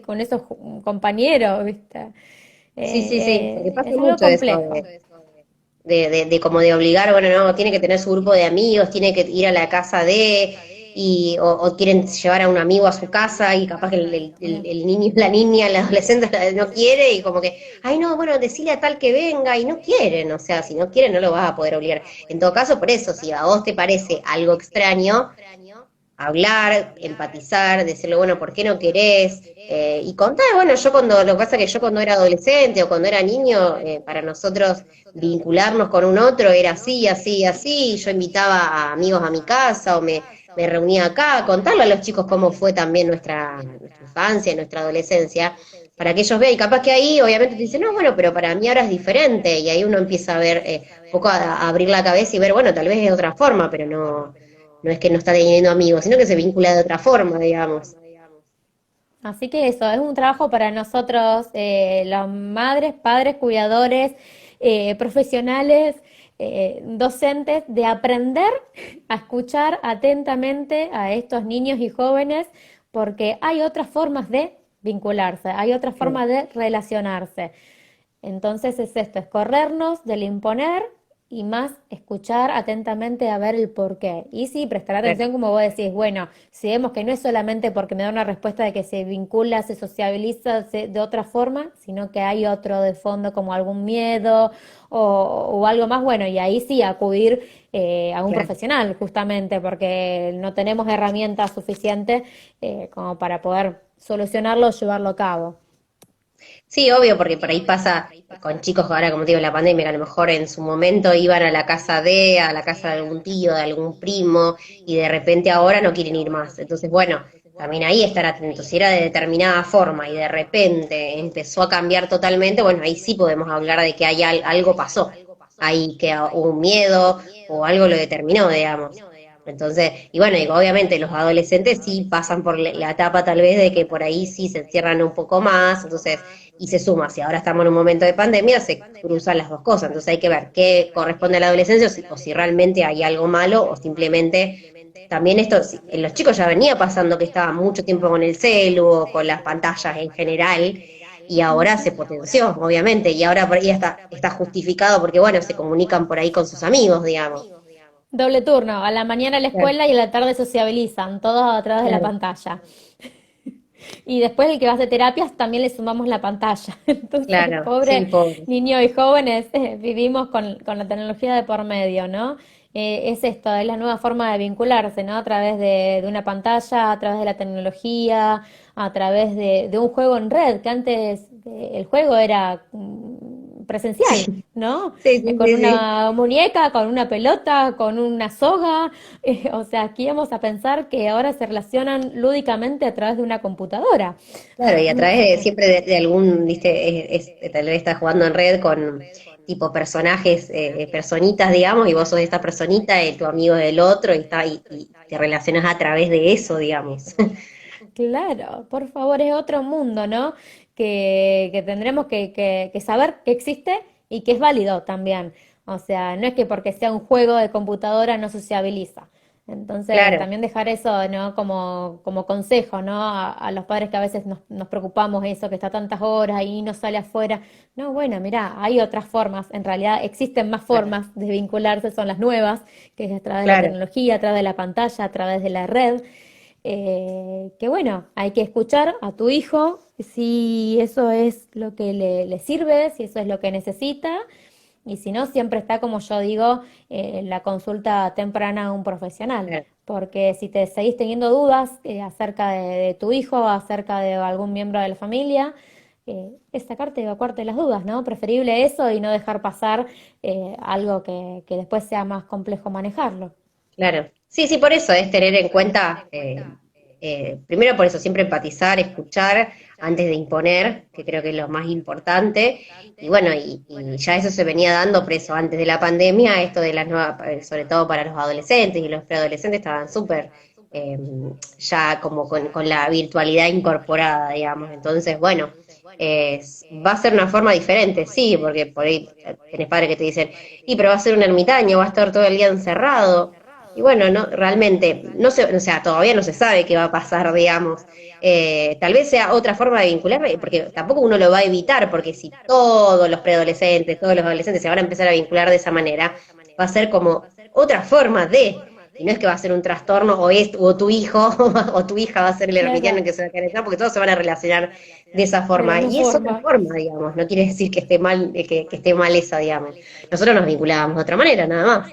con esos compañeros, ¿viste? Sí, sí, sí, porque pasa Es algo mucho eso complejo. de como de obligar, bueno, no, tiene que tener su grupo de amigos, tiene que ir a la casa o quieren llevar a un amigo a su casa y capaz que el niño, la niña, el adolescente no quiere y como que, ay no, bueno, decile a tal que venga y no quieren, o sea, si no quieren no lo vas a poder obligar. En todo caso, por eso, si a vos te parece algo extraño, hablar, empatizar, decirle, bueno, ¿por qué no querés? Y contar, bueno, lo que pasa es que yo cuando era adolescente o cuando era niño, para nosotros vincularnos con un otro era así, así, así, yo invitaba a amigos a mi casa me reunía acá, contarle a los chicos cómo fue también nuestra infancia, nuestra adolescencia, para que ellos vean, y capaz que ahí obviamente te dicen, no, bueno, pero para mí ahora es diferente, y ahí uno empieza a ver, un poco a abrir la cabeza y ver, bueno, tal vez es de otra forma, pero no es que no está teniendo amigos, sino que se vincula de otra forma, digamos. Así que eso, es un trabajo para nosotros, las madres, padres, cuidadores, profesionales, docentes, de aprender a escuchar atentamente a estos niños y jóvenes, porque hay otras formas de vincularse, hay otras formas de relacionarse. Entonces es esto, es corrernos del imponer y más escuchar atentamente a ver el por qué. Y sí, prestar atención como vos decís, bueno, si vemos que no es solamente porque me da una respuesta de que se vincula, se sociabiliza de otra forma, sino que hay otro de fondo como algún miedo o algo más bueno, y ahí sí acudir a un Claro. profesional justamente porque no tenemos herramientas suficientes como para poder solucionarlo o llevarlo a cabo. Sí, obvio, porque por ahí pasa con chicos que ahora, como te digo, la pandemia, que a lo mejor en su momento iban a la casa a la casa de algún tío, de algún primo, y de repente ahora no quieren ir más. Entonces, bueno, también ahí estar atentos. Si era de determinada forma y de repente empezó a cambiar totalmente, bueno, ahí sí podemos hablar de que algo pasó. Ahí que hubo un miedo o algo lo determinó, digamos. Entonces, y bueno, y obviamente los adolescentes sí pasan por la etapa tal vez de que por ahí sí se encierran un poco más, entonces y se suma. Si ahora estamos en un momento de pandemia, se cruzan las dos cosas. Entonces hay que ver qué corresponde a la adolescencia o si realmente hay algo malo o simplemente también esto, en los chicos ya venía pasando que estaban mucho tiempo con el celu o con las pantallas en general. Y ahora se potenció, obviamente, y ahora por ahí está justificado porque, bueno, se comunican por ahí con sus amigos, digamos. Doble turno, a la mañana a la Claro, escuela y a la tarde sociabilizan, todos a través de la claro. pantalla. Y después el que va a hacer terapias también le sumamos la pantalla. Entonces, Claro, sí, pobre pobre. niños y jóvenes, vivimos con la tecnología de por medio, ¿no? Es esto, es la nueva forma de vincularse, ¿no? A través de una pantalla, a través de la tecnología, a través de un juego en red, que antes el juego era presencial, Sí, ¿no? sí, sí, Con sí, sí. una muñeca, con una pelota, con una soga. O sea, aquí vamos a pensar que ahora se relacionan lúdicamente a través de una computadora. Claro, y a través siempre de algún, viste, tal vez estás jugando en red con tipo personajes, personitas, digamos, y vos sos esta personita, y tu amigo es del otro, y te relacionas a través de eso, digamos. Claro, por favor, es otro mundo, ¿no? Que tendremos que saber que existe y que es válido también. O sea, no es que porque sea un juego de computadora no sociabiliza. Entonces, Claro, también dejar eso, ¿no? Como consejo, ¿no? A los padres que a veces nos preocupamos eso, que está tantas horas y no sale afuera. No, bueno, mirá, hay otras formas. En realidad existen más claro, formas de vincularse, son las nuevas, que es a través de la claro. tecnología, a través de la pantalla, a través de la red. Que bueno, hay que escuchar a tu hijo si eso es lo que le sirve, si eso es lo que necesita, y si no, siempre está, como yo digo, la consulta temprana a un profesional, Claro. porque si te seguís teniendo dudas acerca de tu hijo, acerca de algún miembro de la familia, es sacarte, evacuarte las dudas, ¿no? Preferible eso y no dejar pasar algo que después sea más complejo manejarlo. Claro. Sí, sí, por eso es tener en cuenta, primero por eso, siempre empatizar, escuchar antes de imponer, que creo que es lo más importante. Y bueno, y ya eso se venía dando preso antes de la pandemia, esto de las nuevas, sobre todo para los adolescentes y los preadolescentes estaban súper eh, ya como con la virtualidad incorporada, digamos. Entonces, bueno, va a ser una forma diferente, sí, porque por ahí tenés padres que te dicen, y pero va a ser un ermitaño, va a estar todo el día encerrado. Y bueno, no, realmente, no se, o sea, todavía no se sabe qué va a pasar, digamos. Tal vez sea otra forma de vincular, porque tampoco uno lo va a evitar, porque si todos los preadolescentes, todos los adolescentes se van a empezar a vincular de esa manera, va a ser como otra forma de, y no es que va a ser un trastorno, o tu hijo o tu hija va a ser el ermitaño Claro, que se va a quedar encerrado, porque todos se van a relacionar de esa de la forma. misma Y es otra forma. forma, digamos, no quiere decir que esté mal, que esté mal esa, digamos. Nosotros nos vinculábamos de otra manera, nada más.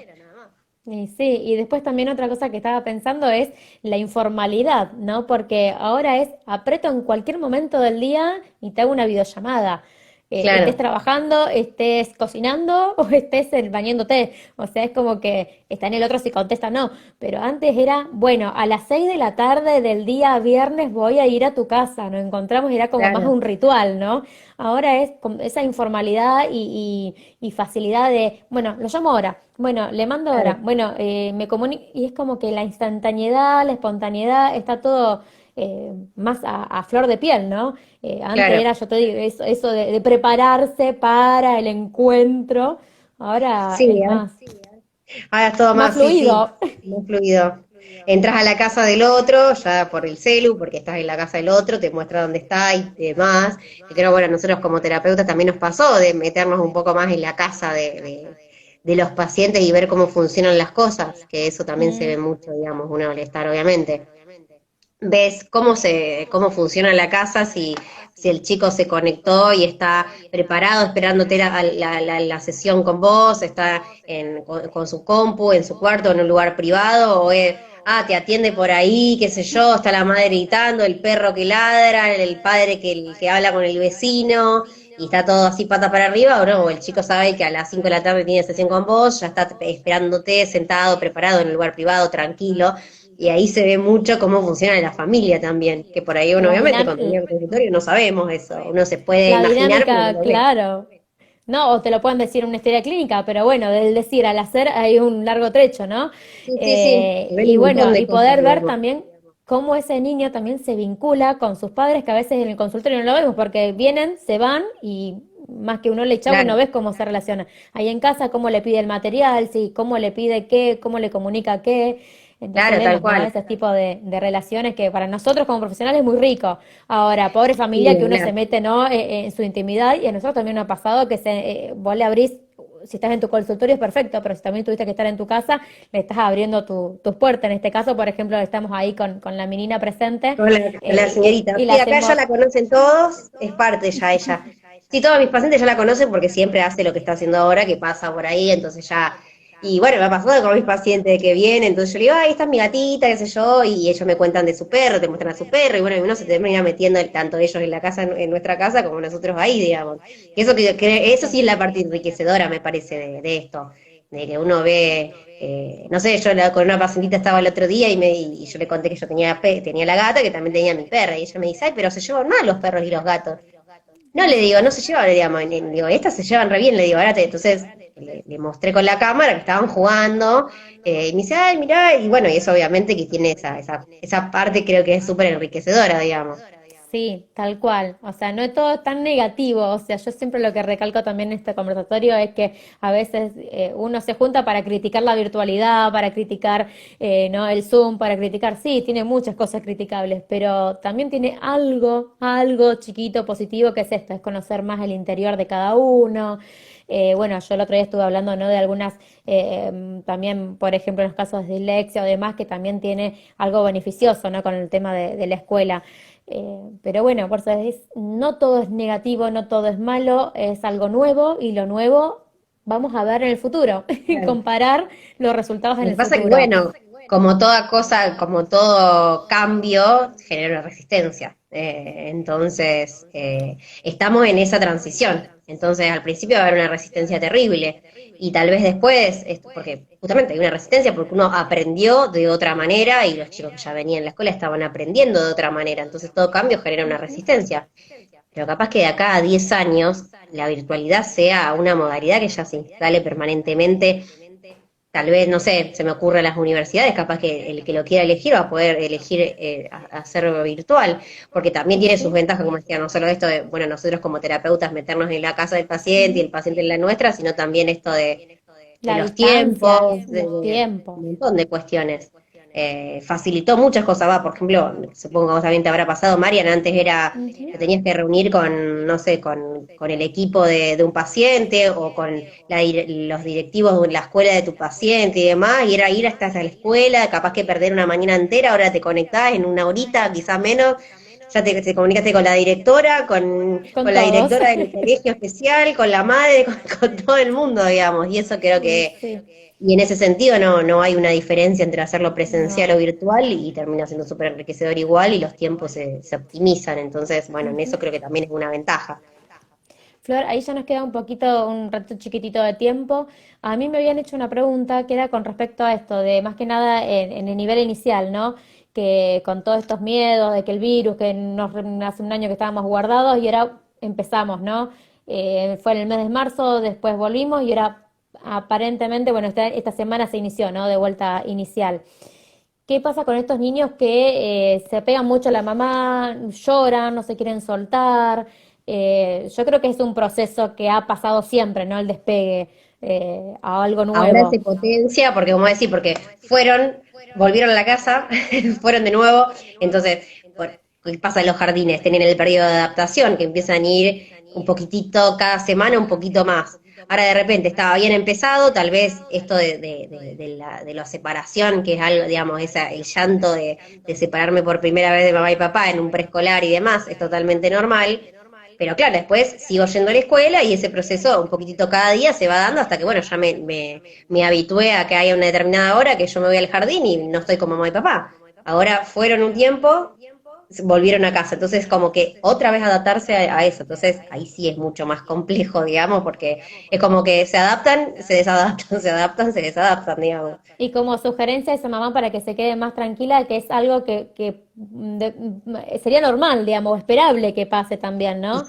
Y sí, y después también otra cosa que estaba pensando es la informalidad, ¿no? Porque ahora es aprieto en cualquier momento del día y te hago una videollamada. Estés Claro. trabajando, estés cocinando o estés bañándote. O sea, es como que está en el otro si contesta no. Pero antes era, bueno, a las 6 de la tarde del día viernes voy a ir a tu casa. Nos encontramos y era como más Claro, un ritual, ¿no? Ahora es esa informalidad y facilidad de, bueno, lo llamo ahora, bueno, le mando ahora, claro. bueno, me comunico, y es como que la instantaneidad, la espontaneidad, está todo más a flor de piel, ¿no? Antes Claro, era, yo te digo, eso de prepararse para el encuentro, ahora sí, es ahora es todo más más, sí, sí, fluido. muy fluido. Entras a la casa del otro, ya por el celu, porque estás en la casa del otro, te muestra dónde está y demás. Y creo, bueno, nosotros como terapeutas también nos pasó de meternos un poco más en la casa de los pacientes y ver cómo funcionan las cosas, que eso también se ve Mm, mucho, digamos, uno al estar, obviamente. Ves cómo funciona la casa, si el chico se conectó y está preparado esperándote la sesión con vos, está con su compu, en su cuarto, en un lugar privado, o te atiende por ahí, qué sé yo, está la madre gritando, el perro que ladra, el padre que habla con el vecino, y está todo así pata para arriba, o no, o el chico sabe que a las 5 de la tarde tiene sesión con vos, ya está esperándote, sentado, preparado en un lugar privado, tranquilo, y ahí se ve mucho cómo funciona la familia también, que por ahí uno la obviamente dinam- cuando termina el consultorio no sabemos eso, uno se puede la imaginar pero no dinámica, lo ve. claro. No, o te lo pueden decir en una historia clínica, pero bueno, del decir al hacer hay un largo trecho, ¿no? Sí, sí, sí, se ven Y un montón bueno, de y cosas, poder ver digamos. también cómo ese niño también se vincula con sus padres, que a veces en el consultorio no lo vemos, porque vienen, se van y más que uno le echa, Claro, no ves cómo se relaciona. Ahí en casa, cómo le pide el material, sí, cómo le pide qué, cómo le comunica qué. Entonces claro, tal vemos, ¿no? cual. Ese tipo de relaciones que para nosotros como profesionales es muy rico. Ahora, pobre Sí, familia ni que uno se hablar. mete, ¿no? En su intimidad y a nosotros también nos ha pasado que vos le abrís si estás en tu consultorio es perfecto, pero si también tuviste que estar en tu casa, le estás abriendo tus puertas. En este caso, por ejemplo, estamos ahí con la menina presente Con la señorita. y la Sí, acá ya hacemos, la conocen todos, es parte ya ella. Sí, todos mis pacientes ya la conocen porque siempre hace lo que está haciendo ahora, que pasa por ahí, entonces ya. Y bueno, me ha pasado con mis pacientes que vienen, entonces yo le digo, ay, esta es mi gatita, qué sé yo, y ellos me cuentan de su perro, te muestran a su perro, y bueno, y uno se termina metiendo tanto ellos en la casa, en nuestra casa, como nosotros ahí, digamos. Y eso eso sí es la parte enriquecedora, me parece, de esto, de que uno ve, no sé, con una pacientita estaba el otro día y yo le conté que yo tenía la gata, que también tenía mi perra, y ella me dice, ay, pero se llevan mal los perros y los gatos. No, le digo, no se llevan, le digo, estas se llevan re bien, le digo, ahora entonces le mostré con la cámara que estaban jugando, y me dice, ay, mirá, y bueno, y eso obviamente que tiene esa parte, creo que es súper enriquecedora, digamos. sí, tal cual. O sea, no es todo tan negativo. O sea, yo siempre lo que recalco también en este conversatorio es que a veces uno se junta para criticar la virtualidad, para criticar ¿no? el Zoom, para criticar, sí, tiene muchas cosas criticables, pero también tiene algo chiquito positivo que es esto, es conocer más el interior de cada uno. Bueno, yo el otro día estuve hablando, ¿no? de algunas, también, por ejemplo, en los casos de dislexia o demás, que también tiene algo beneficioso, ¿no? Con el tema de la escuela. Pero bueno, por eso no todo es negativo, no todo es malo, es algo nuevo y lo nuevo vamos a ver en el futuro, comparar los resultados en Lo que el pasa es que, futuro. bueno, como toda cosa, como todo cambio, genera una resistencia. Entonces, estamos en esa transición. Entonces, al principio va a haber una resistencia terrible. Y tal vez después, porque justamente hay una resistencia porque uno aprendió de otra manera y los chicos que ya venían a la escuela estaban aprendiendo de otra manera. Entonces, todo cambio genera una resistencia. Pero capaz que de acá a 10 años la virtualidad sea una modalidad que ya se instale permanentemente. Tal vez, no sé, se me ocurre a las universidades, capaz que el que lo quiera elegir va a poder elegir hacerlo virtual, porque también Y tiene sus sí, ventajas, como decía, no solo esto de, bueno, nosotros como terapeutas meternos en la casa del paciente y el paciente en la nuestra, sino también esto de la los distancia, tiempos, los de tiempos. un montón de cuestiones. Facilitó muchas cosas, va, por ejemplo, supongo que a vos también te habrá pasado, Marian, antes era, Ujú. te tenías que reunir con, no sé, con el equipo de un paciente o con los directivos de la escuela de tu paciente y demás, y era ir hasta la escuela, capaz que perder una mañana entera, ahora te conectás en una horita, quizás menos, ya te comunicaste con la directora, Con con la todos. directora del colegio especial, con la madre, con todo el mundo, digamos, y eso creo Y que sí, y en ese sentido no hay una diferencia entre hacerlo presencial o no. virtual y termina siendo súper enriquecedor igual y los tiempos se optimizan. Entonces, bueno, en eso creo que también es una ventaja. Flor, ahí ya nos queda un poquito, un rato chiquitito de tiempo. A mí me habían hecho una pregunta que era con respecto a esto, de más que nada en el nivel inicial, ¿no? Que con todos estos miedos de que el virus, que hace un año que estábamos guardados y ahora empezamos, ¿no? Fue en el mes de marzo, después volvimos y ahora aparentemente, bueno, esta semana se inició, ¿no? De vuelta inicial. ¿Qué pasa con estos niños que se pegan mucho a la mamá, lloran, no se quieren soltar? Yo creo que es un proceso que ha pasado siempre, ¿no? El despegue a algo Ahora nuevo. se potencia porque, como decir, porque volvieron a la casa, fueron de nuevo, entonces, ¿qué pasa en los jardines? Tienen el periodo de adaptación, que empiezan a ir un poquitito cada semana, un poquito más. Ahora de repente estaba bien empezado, tal vez esto de la separación, que es algo, digamos, el llanto de separarme por primera vez de mamá y papá en un preescolar y demás, es totalmente normal. Pero claro, después sigo yendo a la escuela y ese proceso un poquitito cada día se va dando hasta que, bueno, ya me habitué a que haya una determinada hora que yo me voy al jardín y no estoy con mamá y papá. Ahora fueron un tiempo, volvieron a casa. Entonces, como que otra vez adaptarse a eso. Entonces, ahí sí es mucho más complejo, digamos, porque es como que se adaptan, se desadaptan, se adaptan, se desadaptan, digamos. Y como sugerencia a esa mamá para que se quede más tranquila, que es algo sería normal, digamos, esperable que pase también, Y, ¿no?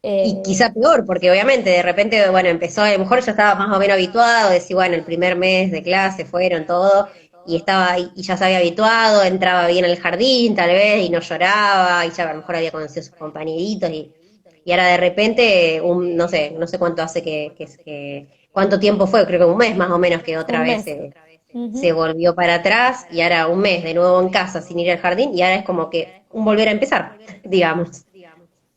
y Eh, quizá peor, porque obviamente de repente, bueno, empezó, a lo mejor ya estaba más o menos habituado, decir, bueno, el primer mes de clase fueron todo, y estaba, y ya se había habituado, entraba bien al jardín, tal vez, y no lloraba, y ya a lo mejor había conocido a sus compañeritos, y ahora de repente, no sé cuánto hace cuánto tiempo fue, creo que un mes más o menos que otra un vez mes. se Ujú. volvió para atrás, y ahora un mes de nuevo en casa sin ir al jardín, y ahora es como que un volver a empezar, digamos.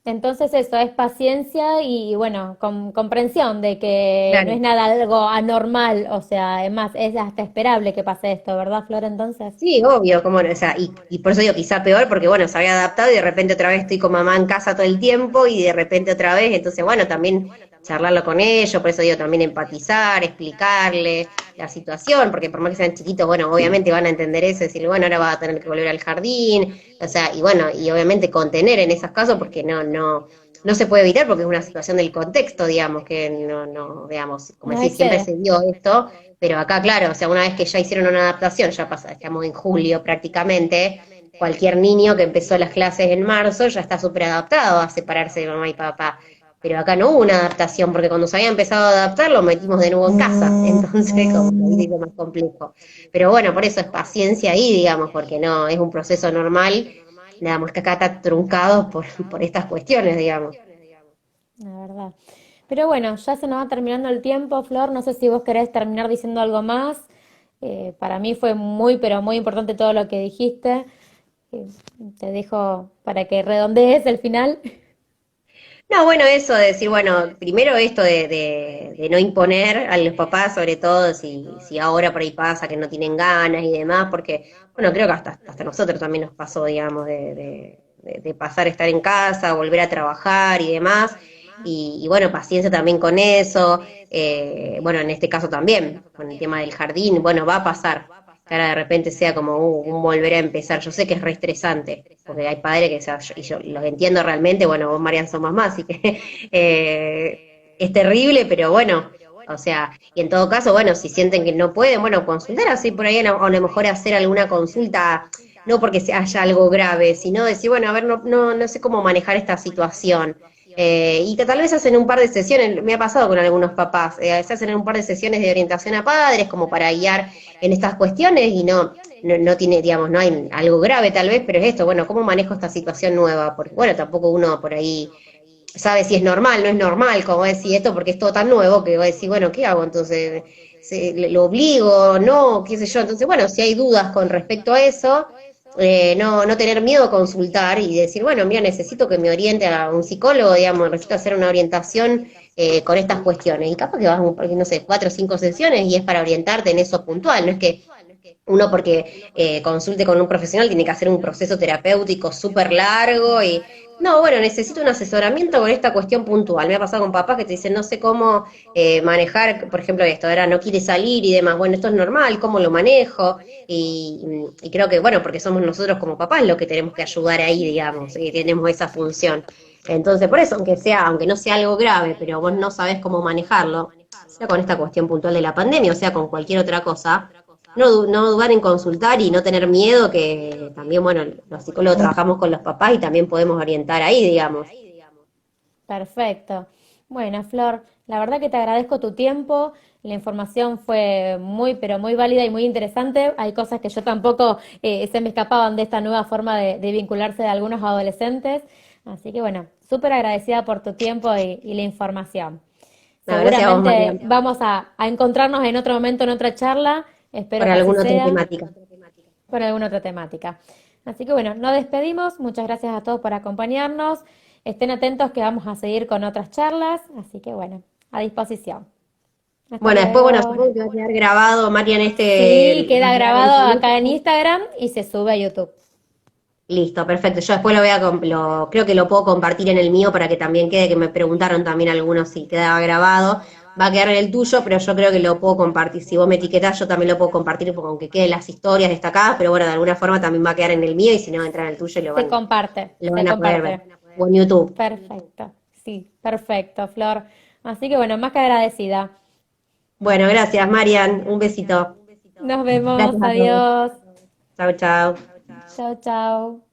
Entonces eso es paciencia y bueno, comprensión de que no Claro. es nada algo anormal, o sea, además es hasta esperable que pase esto, ¿verdad, Flor? Entonces, Sí, obvio, como no, o sea, y por eso digo quizá peor, porque bueno, se había adaptado y de repente otra vez estoy con mamá en casa todo el tiempo y de repente otra vez, entonces bueno, también charlarlo con ellos, por eso digo también empatizar, explicarle la situación, porque por más que sean chiquitos, bueno, obviamente van a entender eso, decir, bueno, ahora va a tener que volver al jardín, o sea, y bueno, y obviamente contener en esos casos, porque no se puede evitar, porque es una situación del contexto, digamos, que no, digamos, como nos decís, siempre excede. se dio esto, pero acá, claro, o sea, una vez que ya hicieron una adaptación, ya pasa, estamos en julio prácticamente, cualquier niño que empezó las clases en marzo ya está súper adaptado a separarse de mamá y papá. Pero acá no hubo una adaptación, porque cuando se había empezado a adaptar lo metimos de nuevo en casa, entonces como que ahí se hizo más complejo. Pero bueno, por eso es paciencia ahí, digamos, porque no, es un proceso normal, nada más que acá está truncado por estas cuestiones, digamos. La verdad. Pero bueno, ya se nos va terminando el tiempo, Flor. No sé si vos querés terminar diciendo algo más. Para mí fue muy, pero muy importante todo lo que dijiste. Eh, Te dejo para que redondees el final. No, bueno, eso de decir, bueno, primero esto de no imponer a los papás, sobre todo si ahora por ahí pasa que no tienen ganas y demás, porque, bueno, creo que hasta nosotros también nos pasó, digamos, de pasar a estar en casa, volver a trabajar y demás, y bueno, paciencia también con eso, bueno, en este caso también, con el tema del jardín, bueno, va a pasar, que ahora de repente sea como un volver a empezar. Yo sé que es re estresante, porque hay padres que, y yo los entiendo realmente, bueno, vos Marian sos más, así que es terrible, pero bueno, o sea, y en todo caso, bueno, si sienten que no pueden, bueno, consultar así por ahí, a lo mejor hacer alguna consulta, no porque haya algo grave, sino decir, bueno, a ver, no sé cómo manejar esta situación. Y que tal vez hacen un par de sesiones, me ha pasado con algunos papás, se hacen un par de sesiones de orientación a padres como para guiar en estas cuestiones y no tiene, digamos, no hay algo grave tal vez, pero es esto, bueno, ¿cómo manejo esta situación nueva? Porque, bueno, tampoco uno por ahí sabe si es normal, no es normal, como decir esto, porque es todo tan nuevo que va a decir, bueno, ¿qué hago? Entonces, ¿lo obligo? ¿No? ¿Qué sé yo? Entonces, bueno, si hay dudas con respecto a eso, no tener miedo a consultar y decir, bueno, mira, necesito que me oriente a un psicólogo, digamos, necesito hacer una orientación con estas cuestiones. Y capaz que vas, no sé, 4 o 5 sesiones y es para orientarte en eso puntual, no es que uno porque consulte con un profesional tiene que hacer un proceso terapéutico súper largo y no, bueno, necesito un asesoramiento con esta cuestión puntual. Me ha pasado con papás que te dicen, no sé cómo manejar, por ejemplo, esto, ahora no quiere salir y demás. Bueno, esto es normal, ¿cómo lo manejo? Y creo que, bueno, porque somos nosotros como papás los que tenemos que ayudar ahí, digamos, y tenemos esa función. Entonces, por eso, aunque no sea algo grave, pero vos no sabés cómo manejarlo, sea con esta cuestión puntual de la pandemia, o sea con cualquier otra cosa, no dudar en consultar y no tener miedo, que también, bueno, los psicólogos trabajamos con los papás y también podemos orientar ahí, digamos. Perfecto. Bueno, Flor, la verdad que te agradezco tu tiempo. La información fue muy, pero muy válida y muy interesante. Hay cosas que yo tampoco se me escapaban de esta nueva forma de vincularse de algunos adolescentes. Así que bueno, súper agradecida por tu tiempo y la información. No, gracias a vos, Seguramente Marian, vamos a encontrarnos en otro momento, en otra charla. Espero por que así alguna otra sea, temática. por alguna otra temática. Así que bueno, nos despedimos. Muchas gracias a todos por acompañarnos. Estén atentos que vamos a seguir con otras charlas. Así que bueno, a disposición. Hasta Bueno, después, bueno, luego. supongo que va a quedar grabado, Marian, Sí, va a queda quedar en grabado tu acá en Instagram. Instagram y se sube a YouTube. Listo, perfecto. Yo después creo que lo puedo compartir en el mío para que también quede, que me preguntaron también algunos si quedaba grabado. Va a quedar en el tuyo, pero yo creo que lo puedo compartir. Si vos me etiquetás, yo también lo puedo compartir, porque aunque queden las historias destacadas, pero bueno, de alguna forma también va a quedar en el mío y si no, va a entrar en el tuyo y Se comparte, lo se van a poder ver. comparte. O en YouTube. Perfecto. Sí, perfecto, Flor. Así que bueno, más que agradecida. Bueno, gracias, Marian. Un besito. Nos vemos. Gracias a todos. Adiós. Chao, chao. Chao, chao.